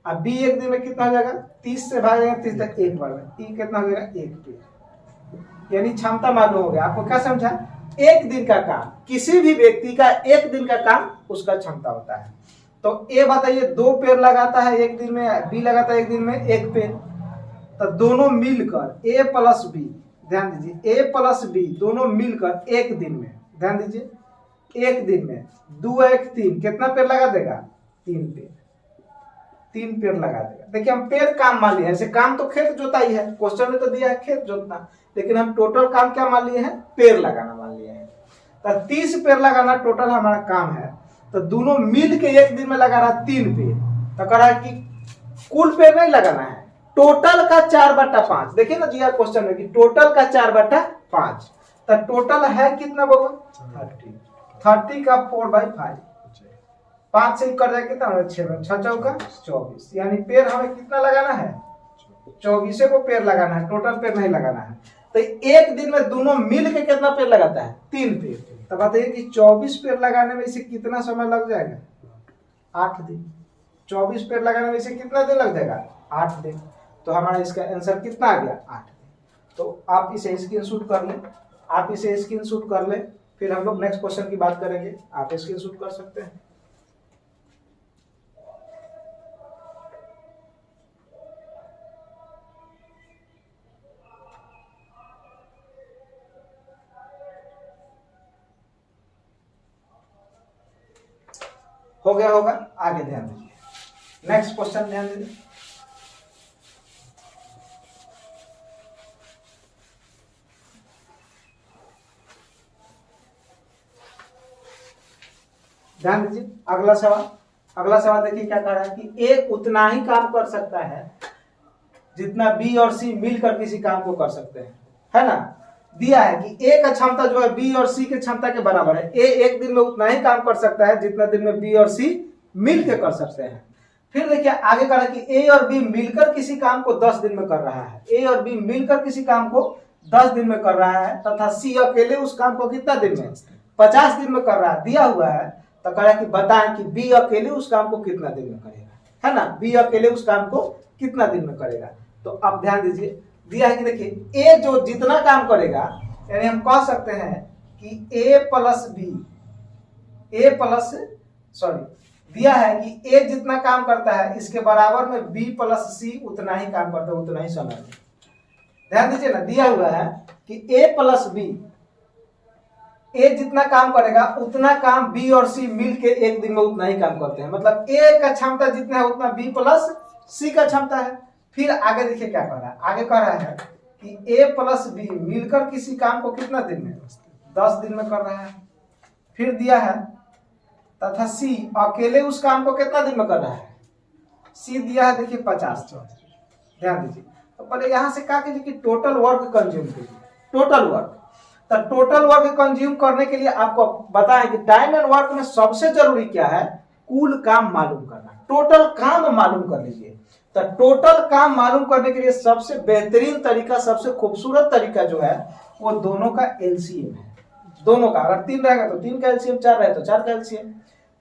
अब बी एक दिन में कितना हो जाएगा? 30 से भागेंगे 30 तक, 1 बार में। ई कितना हो जाएगा? 1 पेड़। यानी क्षमता मालूम हो गया। आपको क्या समझा? एक दिन का काम, किसी भी व्यक्ति का एक दिन का काम उसका क्षमता होता है। तो ए बताइए 2 पेड़ लगाता है एक दिन में, बी लगाता है एक दिन में 1 पेड़। तो दोनों मिलकर ए प्लस बी, ध्यान दीजिए ए प्लस बी दोनों मिलकर एक दिन में, ध्यान दीजिए एक दिन में 2 1 3 कितना पेड़ लगा देगा? 3 पेड़ लगा देगा। देखिए हम पेड़ काम मान लिए, ऐसे काम तो खेत जोताई है, क्वेश्चन में तो दिया है खेत जोतना, लेकिन हम टोटल काम क्या मान लिए हैं? पेड़ लगाना मान लिए हैं। तो 30 पेड़ लगाना टोटल हमारा काम है। तो दोनों मिल के एक दिन में लगा रहा 3 पेड़। तो कह रहा है कि कुल पेड़ नहीं लगाना है, टोटल का 4/5। देखिए ना दिया क्वेश्चन में कि टोटल का 4/5। तो टोटल है कितना बाबू? 30 का 4/5, 5 से ही कर जाएगा कितना? 6 में 6 चौका 24। यानी पेड़ हमें कितना लगाना है? 24 को पेड़ लगाना है, टोटल पेड़ नहीं लगाना है। तो तो एक दिन में दोनों मिल के कितना पेड़ लगाता है? 3 पेड़। तो बताइए कि 24 पेड़ लगाने में इसे कितना समय लग जाएगा? 8 दिन। 24 पेड़ लगाने में इसे कितना दिन लग जाएगा? 8 दिन। तो हमारा इसका आंसर कितना आ गया? 8 दिन। तो आप इसे स्क्रीनशॉट कर लें, आप इसे स्क्रीनशॉट कर लें, फिर हम लोग नेक्स्ट क्वेश्चन की बात करेंगे। आप स्क्रीनशॉट कर सकते हैं। हो गया होगा, आगे ध्यान दीजिए। नेक्स्ट क्वेश्चन ध्यान दीजिए। ध्यान दीजिए, अगला सवाल देखिए क्या कह रहा है कि ए उतना ही काम कर सकता है जितना बी और सी मिलकर किसी काम को कर सकते हैं, है ना। दिया है कि ए का क्षमता जो है बी और सी की क्षमता के बराबर है। ए एक दिन में उतना ही काम कर सकता है जितना दिन में बी और सी मिलकर कर सकते हैं। फिर देखिए आगे कह रहा है कि ए और बी मिलकर किसी काम को 10 दिन में कर रहा है। ए और बी मिलकर किसी काम को 10 दिन में कर रहा है तथा सी अकेले उस काम को कितना दिन में? 50 दिन में कर रहा है। दिया हुआ है तो कह रहा है कि बताएं कि बी अकेले उस काम को कितना दिन में करेगा, है ना। बी अकेले उस काम को कितना दिन में करेगा। तो अब ध्यान दीजिए, दिया है कि देखिए ए जो जितना काम करेगा, यानी हम कह सकते हैं कि ए प्लस बी, दिया है कि ए जितना काम करता है इसके बराबर में बी प्लस सी उतना ही काम करता है उतना ही समय में। ध्यान दीजिए ना, दिया हुआ है कि ए प्लस बी, ए जितना काम करेगा उतना काम बी और सी मिलके एक दिन में उतना ही काम करते हैं। मतलब ए का क्षमता जितना है उतना बी प्लस सी का क्षमता है। फिर आगे देखिए क्या कर रहा है, आगे कह रहा है कि ए प्लस बी मिलकर किसी काम को कितना दिन में? 10 दिन में कर रहा है। फिर दिया है तथा सी अकेले उस काम को कितना दिन में कर रहा है? सी दिया है देखिए 50। ध्यान दीजिए, तो पहले यहां से कहा कीजिए कि टोटल वर्क कंज्यूम कीजिए। टोटल वर्क, तो टोटल वर्क कंज्यूम करने के लिए आपको बताएं कि टाइम एंड वर्क में सबसे जरूरी क्या है? कुल काम मालूम करना। टोटल काम मालूम कर लीजिए। तो टोटल काम मालूम करने के लिए सबसे बेहतरीन तरीका, सबसे खूबसूरत तरीका जो है वो दोनों का एलसीएम है। दोनों का, अगर 3 रहेगा तो 3 का एलसीएम, 4 रहे तो 4 का एलसीएम।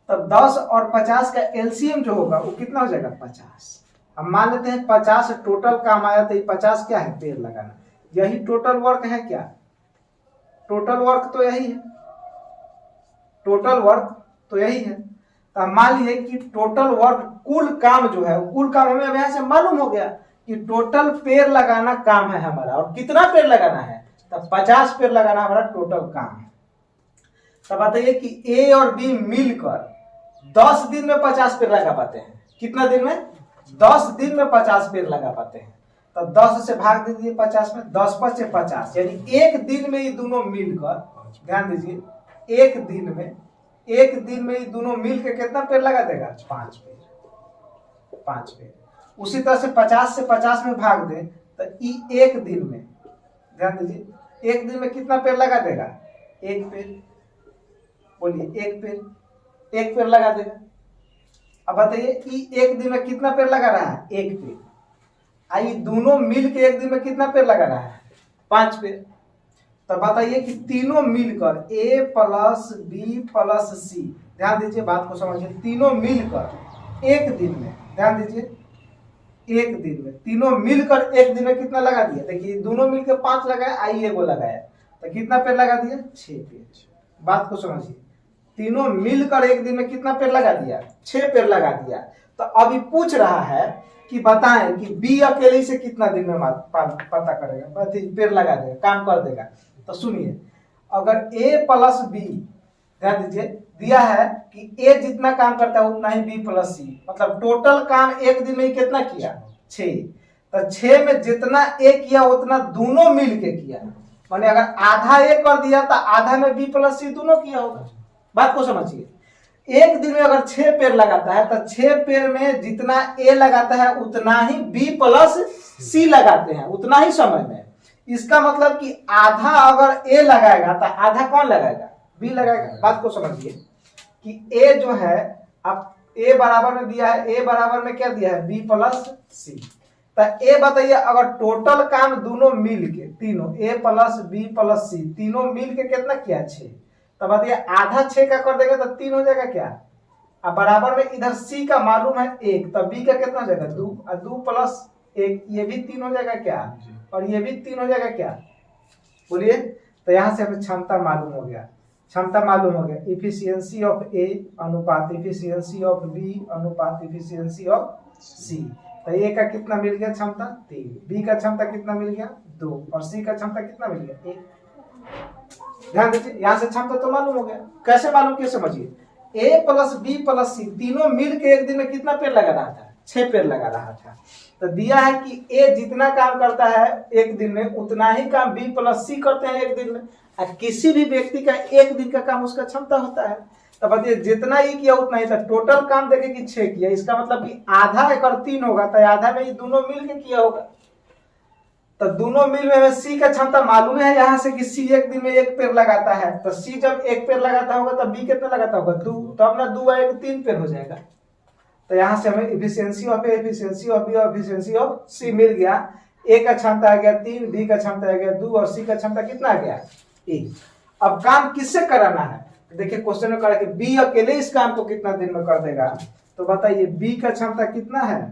तब 10 और 50 का एलसीएम जो होगा वो कितना हो जाएगा? 50। हम मान लेते हैं 50 टोटल काम आया, तो ये 50 क्या है? पेड़ लगाना। यही टोटल वर्क है क्या? टोटल वर्क तो यही है, टोटल वर्क तो यही है। तो हम मान लीजिए कि टोटल वर्क, कुल काम जो है, कुल काम हमें अब यहां से मालूम हो गया कि टोटल पेड़ लगाना काम है हमारा। और कितना पेड़ लगाना है? तब 50 पेड़ लगाना हमारा टोटल काम है। तब बताइए कि ए और बी मिलकर 10 दिन में 50 पेड़ लगा पाते हैं। कितना दिन में? 10 दिन में 50 पेड़ लगा पाते हैं। तो 10 से भाग दीजिए 50 में, 10 5 से 50, यानी एक दिन में ये दोनों मिलकर, ध्यान दीजिए, एक दिन में ये दोनों मिलकर कितना पेड़ लगा देगा? 5 पेड़। 5 पेड़। उसी तरह से 50 से 50 में भाग दें तो एक दिन में, ध्यान दीजिए, एक दिन में कितना पेड़ लगा देगा? 1 पेड़। बोलिए, 1 पेड़। 1 पेड़ लगा देगा। अब बताइए एक दिन में कितना पेड़ लगा रहा है? 1 पेड़। आई दोनों मिल के एक दिन में कितना पेड़ लगा रहा है? 5 पेड़। तो बताइए कि तीनों मिलकर ए प्लस बी प्लस सी, ध्यान दीजिए, बात को समझिए, तीनों मिलकर एक दिन में, ध्यान दीजिए, एक दिन में तीनों मिलकर एक दिन में कितना लगा दिया? देखिए दोनों मिलकर 5 लगाए, आई एगो लगाया, तो कितना पेड़ लगा दिया? 6 पेड़। बात को समझिए, तीनों मिलकर एक दिन में कितना पेड़ लगा दिया? 6 पेड़ लगा दिया। तो अभी पूछ रहा है कि बताएं कि बी अकेले से कितना दिन में पता करेगा, पेड़ लगा देगा, काम कर देगा। तो सुनिए, अगर a प्लस बी, ध्यान दीजिए, दिया है कि a जितना काम करता है उतना ही b प्लस सी, मतलब टोटल काम एक दिन में कितना किया? 6। तो 6 में जितना a किया उतना दोनों मिल के किया। माने अगर आधा a कर दिया तो आधा में b प्लस सी दोनों किया होगा। बात को समझिए, एक दिन में अगर 6 पेड़ लगाता है तो 6 पेड़ में जितना a लगाता है उतना ही b प्लस सी लगाते हैं, उतना ही समय में। इसका मतलब कि आधा अगर ए लगाएगा तो आधा कौन लगाएगा? बी लगाएगा। बात को समझिए कि ए जो है, अब ए बराबर में दिया है, ए बराबर में क्या दिया है? बी प्लस सी। तो ए बताइए, अगर टोटल काम दोनों मिल के, तीनों ए प्लस बी प्लस सी तीनों मिल के कितना किया 6, तो बताइए आधा 6 का कर देंगे तो 3 हो जाएगा क्या। अब बराबर में इधर सी का मालूम है 1, तो बी का कितना हो जाएगा 2, और 2 प्लस 1 ये भी 3 हो जाएगा क्या, और ये भी 3 हो जाएगा क्या, बोलिए। तो यहाँ से हमें क्षमता मालूम हो गया, क्षमता मालूम हो गया, इफिशियंसी ऑफ ए अनुपात इफिशियंसी ऑफ बी अनुपात इफिशियंसी ऑफ सी। तो ए का कितना मिल गया क्षमता 3, बी का क्षमता कितना मिल गया 2, और सी का क्षमता कितना मिल गया 1। ध्यान दीजिए, यहाँ से क्षमता तो मालूम हो गया। कैसे मालूम किया समझिए, ए प्लस बी प्लस सी तीनों मिल के एक दिन में कितना पेड़ लगा रहा था, 6 पेड़ लगा रहा था। तो दिया है कि ए जितना काम करता है एक दिन में उतना ही काम बी प्लस सी करते हैं एक दिन में, और किसी भी व्यक्ति का एक दिन का काम उसका क्षमता होता है। तो बताइए जितना ही किया उतना ही था, टोटल काम देखे कि 6 किया, इसका मतलब कि आधा एक और 3 होगा, तो आधा में ये दोनों मिल के किया होगा। तो दोनों मिल में सी का क्षमता मालूम है यहाँ से कि सी एक दिन में 1 पेड़ लगाता है, तो सी जब 1 पेड़ लगाता होगा तो बी कितना लगाता होगा 2, तो अपना 2 और 1 3 पेड़ हो जाएगा। तो यहाँ से हमें efficiency of A efficiency of B और इफिशियंसी ऑफ सी मिल गया। ए का क्षमता आ गया 3, बी का क्षमता आ गया 2, और सी का क्षमता कितना आ गया 1। अब काम किससे कराना है, देखिए क्वेश्चन में कहा कि बी अकेले इस काम को कितना दिन में कर देगा, तो बताइए बी का क्षमता कितना है,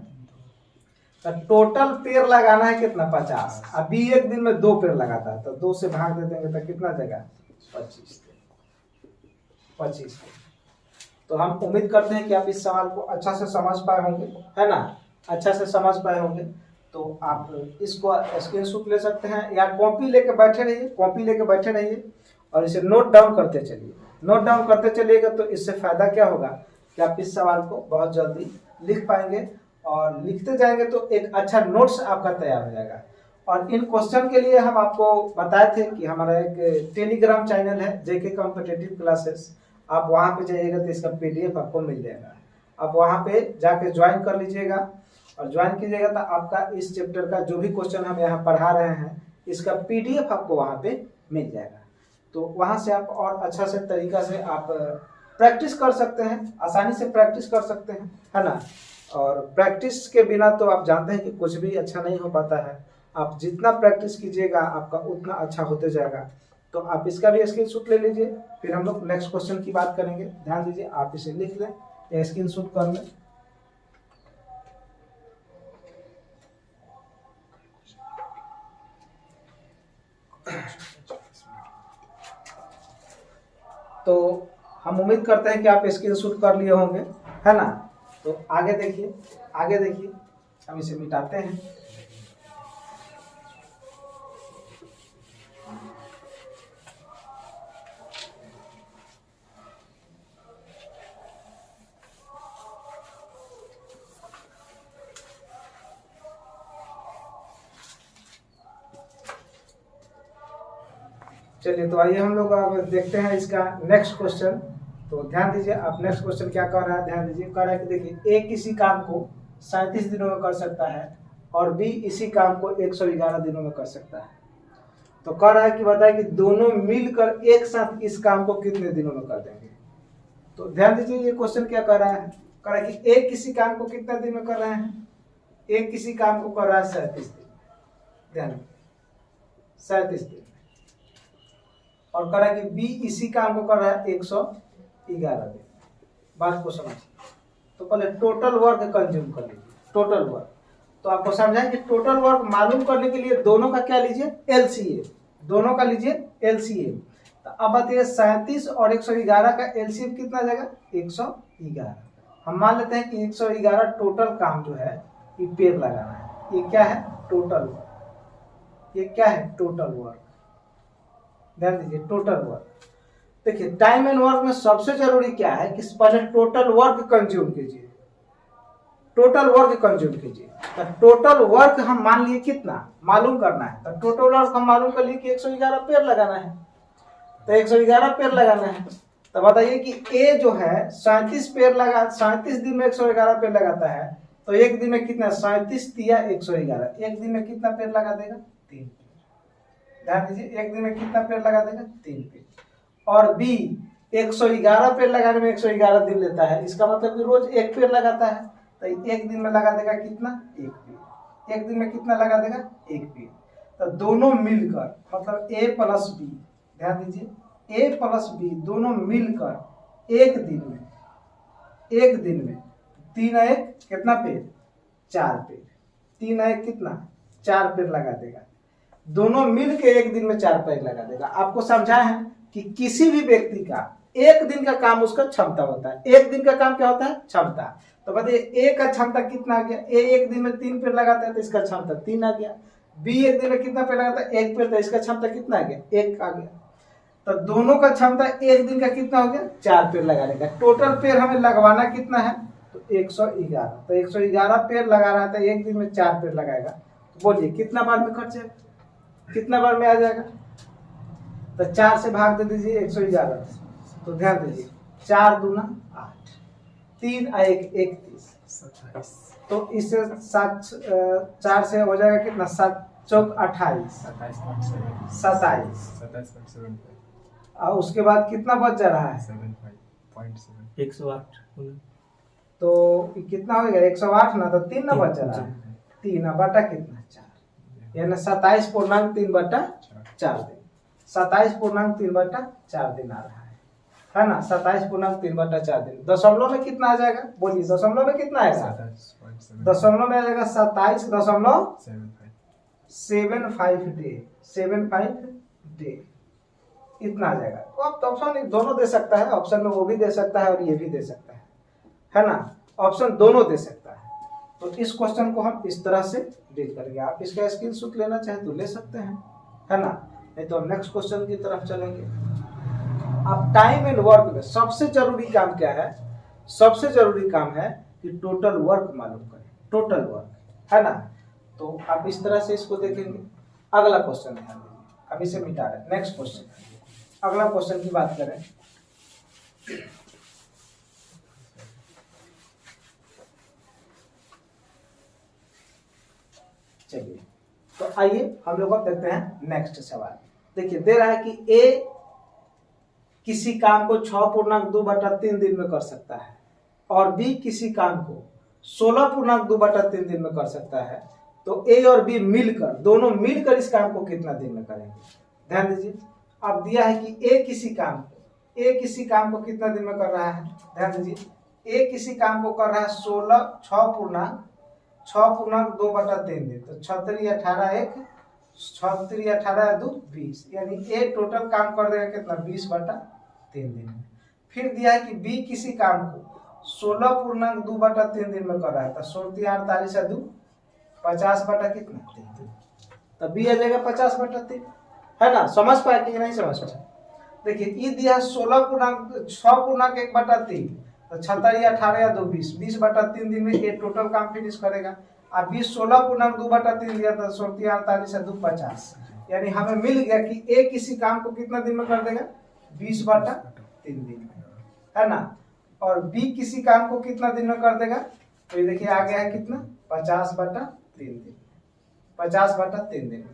तो टोटल पेड़ लगाना है कितना 50, अब बी एक दिन में 2 पेड़ लगाता है, तो 2 से भाग दे देंगे तो कितना जाएगा 25। तो हम उम्मीद करते हैं कि आप इस सवाल को अच्छा से समझ पाए होंगे, है ना, अच्छा से समझ पाए होंगे। तो आप इसको स्क्रीनशॉट ले सकते हैं या कॉपी लेके बैठे रहिए, कॉपी लेके बैठे रहिए और इसे नोट डाउन करते चलिए। नोट डाउन करते चलिएगा तो इससे फायदा क्या होगा कि आप इस सवाल को बहुत जल्दी लिख पाएंगे, और लिखते जाएंगे तो एक अच्छा नोट्स आपका तैयार हो जाएगा। और इन क्वेश्चन के लिए हम आपको बताए थे कि हमारा एक टेलीग्राम चैनल है जेके कॉम्पिटिटिव क्लासेस, आप वहाँ पे जाइएगा तो इसका पीडीएफ आपको मिल जाएगा, आप वहाँ पे जाके ज्वाइन कर लीजिएगा, और ज्वाइन कीजिएगा तो आपका इस चैप्टर का जो भी क्वेश्चन हम यहाँ पढ़ा रहे हैं इसका पीडीएफ आपको वहाँ पे मिल जाएगा। तो वहाँ से आप और अच्छा से तरीका से आप प्रैक्टिस कर सकते हैं, आसानी से प्रैक्टिस कर सकते हैं, है ना। और प्रैक्टिस के बिना तो आप जानते हैं कि कुछ भी अच्छा नहीं हो पाता है, आप जितना प्रैक्टिस कीजिएगा आपका उतना अच्छा होते जाएगा। तो आप इसका भी स्क्रीनशॉट ले लीजिए, फिर हम लोग नेक्स्ट क्वेश्चन की बात करेंगे। ध्यान दीजिए, आप इसे लिख लें या स्क्रीनशॉट कर लें। तो हम उम्मीद करते हैं कि आप स्क्रीनशॉट कर लिए होंगे, है ना। तो आगे देखिए, आगे देखिए, हम इसे मिटाते हैं। चलिए तो आइए हम लोग अब देखते हैं इसका नेक्स्ट क्वेश्चन। तो ध्यान दीजिए, आप नेक्स्ट क्वेश्चन क्या कर रहा है, ध्यान दीजिए। कह रहा है कि देखिए ए किसी काम को 37 दिनों में कर सकता है और बी इसी काम को 111 दिनों में कर सकता है। तो कह रहा है कि बताए कि दोनों मिलकर एक साथ इस काम को कितने दिनों में कर देंगे। तो ध्यान दीजिए, ये क्वेश्चन क्या कर रहा है, कह रहा है कि ए किसी काम को कितने दिन में कर रहे हैं, ए किसी काम को कर रहा है 37 दिन, ध्यान 37 दिन, और कह रहा है कि बी इसी काम को कर रहा है 111 दिन। बात को समझिए। तो पहले टोटल वर्क कंज्यूम कर लीजिए, टोटल वर्क। तो आपको समझाएं कि टोटल वर्क मालूम करने के लिए दोनों का क्या लीजिए, एलसीएम, दोनों का लीजिए एलसीएम। तो अब बताइए 37 और 111 का एलसीएम कितना जाएगा 111। हम मान लेते हैं कि 111 टोटल काम जो है ये पेड़ लगाना है। ये क्या है, टोटल वर्क, ये क्या है टोटल वर्क, ध्यान दीजिए टोटल वर्क। देखिए टाइम एंड वर्क में सबसे जरूरी क्या है कि पहले टोटल वर्क कंज्यूम कीजिए, टोटल वर्क कंज्यूम कीजिए। तो टोटल वर्क हम मान लिए कितना मालूम करना है, तो टोटल वर्क हम मालूम कर लिए कि 111 पेड़ लगाना है, तो 111 पेड़ लगाना है। तो बताइए कि ए जो है 37 पेड़ लगा, 37 दिन में 111 पेड़ लगाता है, तो एक दिन में कितना 37 दिया 111, एक दिन में कितना पेड़ लगा देगा 3। ध्यान दीजिए, एक दिन में कितना पेड़ लगा देगा 3 पेड़। और बी 111 पेड़ लगाने में 111 दिन लेता है, इसका मतलब कि रोज 1 पेड़ लगाता है, तो एक दिन में लगा देगा कितना 1 पेड़। एक दिन में कितना लगा देगा, एक पेड़। तो दोनों मिलकर मतलब ए प्लस बी, ध्यान दीजिए, ए प्लस बी दोनों मिलकर एक दिन में 3 एक कितना पेड़, 4 पेड़, 3 एक कितना, 4 पेड़ लगा देगा। दोनों मिल के एक दिन में 4 पेड़ लगा देगा। आपको समझा है कि किसी भी व्यक्ति का एक दिन का काम उसका क्षमता होता है। एक दिन का काम क्या होता है, क्षमता। तो बताइए ए का क्षमता कितना आ गया, ए एक दिन में 3 पेड़ लगाता है तो इसका क्षमता 3 आ गया। बी एक दिन में कितना पेड़ लगाता है, 1 पेड़, तो इसका क्षमता कितना आ गया, 1 आ गया। तो दोनों का क्षमता एक दिन का कितना हो गया, 4 पेड़ लगाने का। टोटल पेड़ हमें लगवाना कितना है, तो 111। तो 111 पेड़ लगा रहा था, एक दिन में 4 पेड़ लगाएगा। तो बोलिए कितना बार में कट जाएगा, कितना बार में आ जाएगा। तो 4 से भाग दे दीजिए 111। तो ध्यान दीजिए 4 दूना 8, 3 और 1 31। तो इससे 4 से हो जाएगा कितना, 7 चौक 28, 27। और उसके बाद कितना बच जा रहा है, 108। तो कितना होगा 108 ना, तो 3 ना बच रहा है, 3 बटा कितना 4, यानी 27.3/4 दिन, 27.3/4 दिन आ रहा है ना। 27.3/4 दिन। दशमलव में कितना आ जाएगा, बोलिए दशमलव में कितना आएगा, दशमलव में आ जाएगा 27.75 डे, 75 डे इतना आ जाएगा। तो आप ऑप्शन दोनों दे सकता है, ऑप्शन में वो भी दे सकता है और ये भी दे सकता है ना, ऑप्शन दोनों दे सकता है। तो इस क्वेश्चन को हम इस तरह से डील करेंगे। आप इसका स्क्रीनशॉट लेना चाहें तो ले सकते हैं, है ना, नहीं तो हम नेक्स्ट क्वेश्चन की तरफ चलेंगे। अब टाइम एंड वर्क में सबसे जरूरी काम क्या है, सबसे जरूरी काम है कि टोटल वर्क मालूम करें, टोटल वर्क, है ना। तो आप इस तरह से इसको देखेंगे। अगला क्वेश्चन ध्यान दीजिए, अब इसे मिटा रहे, नेक्स्ट क्वेश्चन, अगला क्वेश्चन की बात करें। चलिए तो आइए हम लोग अब देखते हैं नेक्स्ट सवाल। देखिए दे रहा है कि ए किसी काम को 6.2/3 दिन में कर सकता है और बी किसी काम को 16.2/3 दिन में कर सकता है। तो ए और बी मिलकर, दोनों मिलकर इस काम को कितना दिन में करेंगे। ध्यान दीजिए, अब दिया है कि ए किसी काम को कितना दिन में कर रहा है। ध्यान दीजिए, ए किसी काम को कर रहा है 6.2/3 दिन। तो 36 18 1 36 18 2 20, यानी ए टोटल काम कर देगा कितना, 20/3 दिन में। फिर दिया है कि बी किसी काम को 16.2/3 दिन में कर रहा है। तो 16 48 2 50 कितना 3। तो बी आ जाएगा 50/3, है ना। समझ पाए कि नहीं समझ पाए। देखिए ये दिया 6.1/3, तो 36 18 2 20, 20/3 दिन में ये टोटल काम फिनिश करेगा। अब 20 16.2/3 दिया था, 16 48 2 50, यानी हमें मिल गया कि ए किसी काम को कितना दिन में कर देगा, 20/3 दिन में, है ना। और बी किसी काम को कितना दिन में कर देगा, तो ये देखिए आ गया है कितना, 50/3 दिन, 50/3 दिन में।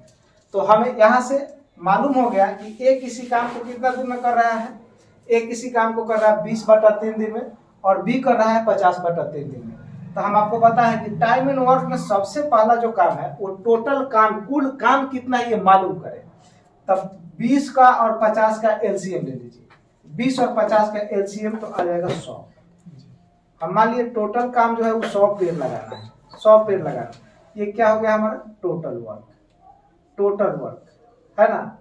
तो हमें यहाँ से मालूम हो गया कि ए किसी काम को कितना दिन में कर रहा है, ए किसी काम को कर रहा है 20/3 दिन में और बी कर रहा है 50/3 दिन में। तो हम आपको पता है कि टाइम एंड वर्क में सबसे पहला जो काम है वो टोटल काम, कुल काम कितना है ये मालूम करें। तब 20 का और 50 का एलसीएम ले लीजिए, 20 और 50 का एलसीएम तो आ जाएगा 100। हम मान लिए टोटल काम जो है वो 100 पेड़ लगाना है, 100 पेड़ लगाना। ये क्या हो गया हमारा टोटल वर्क, टोटल वर्क, है ना,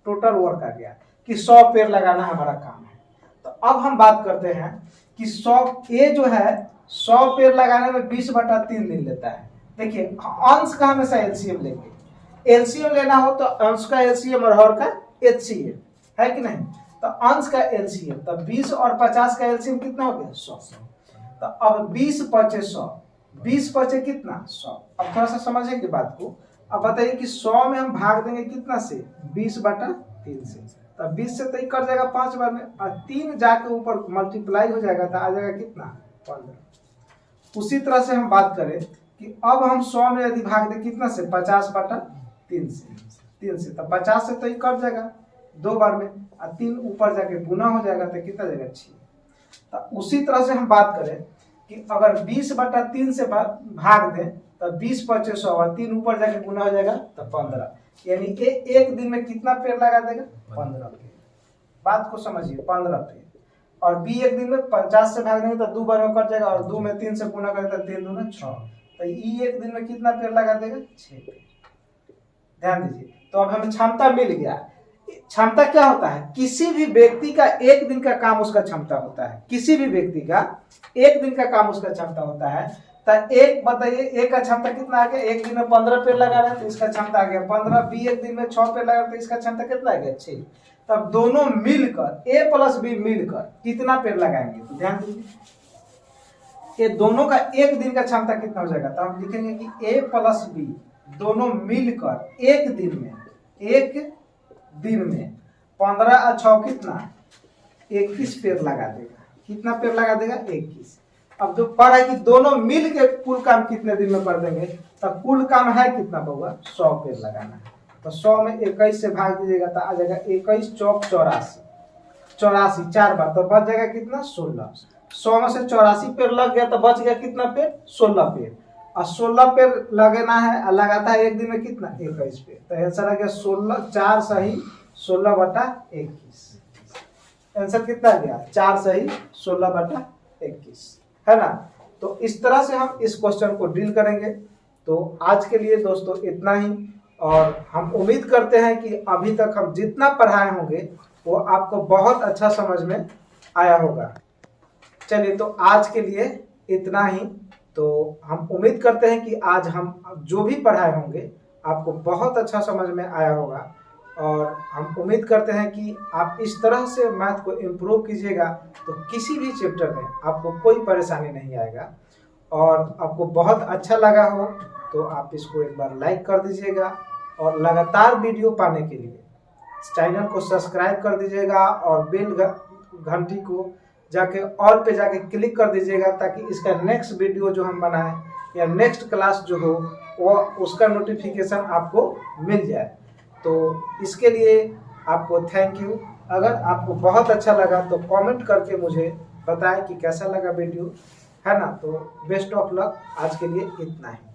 टोटल वर्क आ गया कि 100 पेड़ लगाना हमारा काम है। तो अब हम बात करते हैं कि 100 ए जो है 100 पेड़ लगाने में 20/3 दिन लेता है। देखिए अंश का हमेशा एलसीएम लेंगे, एलसीएम लेना हो तो अंश का एलसीएम और हर का एचसीएम, है कि नहीं। तो अंश का एलसीएम, तो 20 और 50 का एलसीएम कितना हो गया 100। तो अब 20 पचे 100, 20 पचे कितना 100। अब थोड़ा सा समझेंगे बात को। अब बताइए कि 100 में हम भाग देंगे कितना से, 20/3 से। तो 20 से तो ही कर जाएगा 5 बार में, और 3 जाके ऊपर मल्टीप्लाई हो जाएगा तो आ जाएगा कितना 15। उसी तरह से हम बात करें कि अब हम 100 में यदि भाग दें कितना से, 50/3 से, तो 50 से तो ही कट जाएगा 2 बार में, और 3 ऊपर जाके गुना हो जाएगा तो कितना जाएगा 6। तो उसी तरह से हम बात करें कि अगर 20/3 से भाग दें तो 20 25 100 और 3 ऊपर जाके गुना हो जाएगा तो 15, यानी कि एक दिन में कितना पेड़ लगा देगा? 15 पेड़। बात को समझिए, 15 पेड़। और बी एक दिन में 50 से भाग देंगे तो 2 बार में कट जाएगा, और 2 में 3 से गुना करेंगे तो 3 दूना 6, तो ई एक दिन में कितना पेड़ लगा देगा? 6 पेड़। ध्यान दीजिए। तो अब हमें क्षमता मिल गया। क्षमता क्या होता है? किसी भी व्यक्ति का एक दिन का काम उसका क्षमता होता है। किसी भी व्यक्ति का एक दिन का काम उसका क्षमता होता है। तो एक बताइए, एक का क्षमता कितना आ गया? एक दिन में 15 पेड़ लगा रहे हैं तो इसका क्षमता आ गया 15। बी एक दिन में 6 पेड़ लगा तो इसका क्षमता कितना आ गया? 6। तब दोनों मिलकर ए प्लस बी मिलकर कितना पेड़ लगाएंगे? तो ध्यान दीजिए, ये दोनों का एक दिन का क्षमता कितना हो जाएगा? तो हम लिखेंगे कि ए प्लस बी दोनों मिलकर एक दिन में 15 और 6 कितना? 21 पेड़ लगा देगा। कितना पेड़ लगा देगा? 21। अब जो पढ़ा है कि दोनों मिल के कुल काम कितने दिन में कर देंगे, तो कुल काम है कितना होगा? 100 पेड़ लगाना है। तो 100 में 21 से भाग दीजिएगा तो आ जाएगा 21 चौक 84, 84 4 बार, तो बच जाएगा कितना? 16। 100 में से 84 पेड़ लग गया तो बच गया कितना पेड़? 16 पेड़। और 16 पेड़ लगना है, लगाता है एक दिन में कितना? 21 पेड़। तो आंसर आ गया 16, 4 सही 16/21। आंसर कितना आ गया? 4 सही 16/21, है ना। तो इस तरह से हम इस क्वेश्चन को डील करेंगे। तो आज के लिए दोस्तों इतना ही, और हम उम्मीद करते हैं कि अभी तक हम जितना पढ़ाए होंगे वो आपको बहुत अच्छा समझ में आया होगा। चलिए, तो आज के लिए इतना ही। तो हम उम्मीद करते हैं कि आज हम जो भी पढ़ाए होंगे आपको बहुत अच्छा समझ में आया होगा, और हम उम्मीद करते हैं कि आप इस तरह से मैथ को इम्प्रूव कीजिएगा तो किसी भी चैप्टर में आपको कोई परेशानी नहीं आएगा। और आपको बहुत अच्छा लगा हो तो आप इसको एक बार लाइक कर दीजिएगा, और लगातार वीडियो पाने के लिए चैनल को सब्सक्राइब कर दीजिएगा, और बेल घंटी को जाके ऑल पे जाके क्लिक कर दीजिएगा, ताकि इसका नेक्स्ट वीडियो जो हम बनाएं या नेक्स्ट क्लास जो हो वो उसका नोटिफिकेशन आपको मिल जाए। तो इसके लिए आपको थैंक यू। अगर आपको बहुत अच्छा लगा तो कमेंट करके मुझे बताएं कि कैसा लगा वीडियो, है ना। तो बेस्ट ऑफ लक। आज के लिए इतना ही।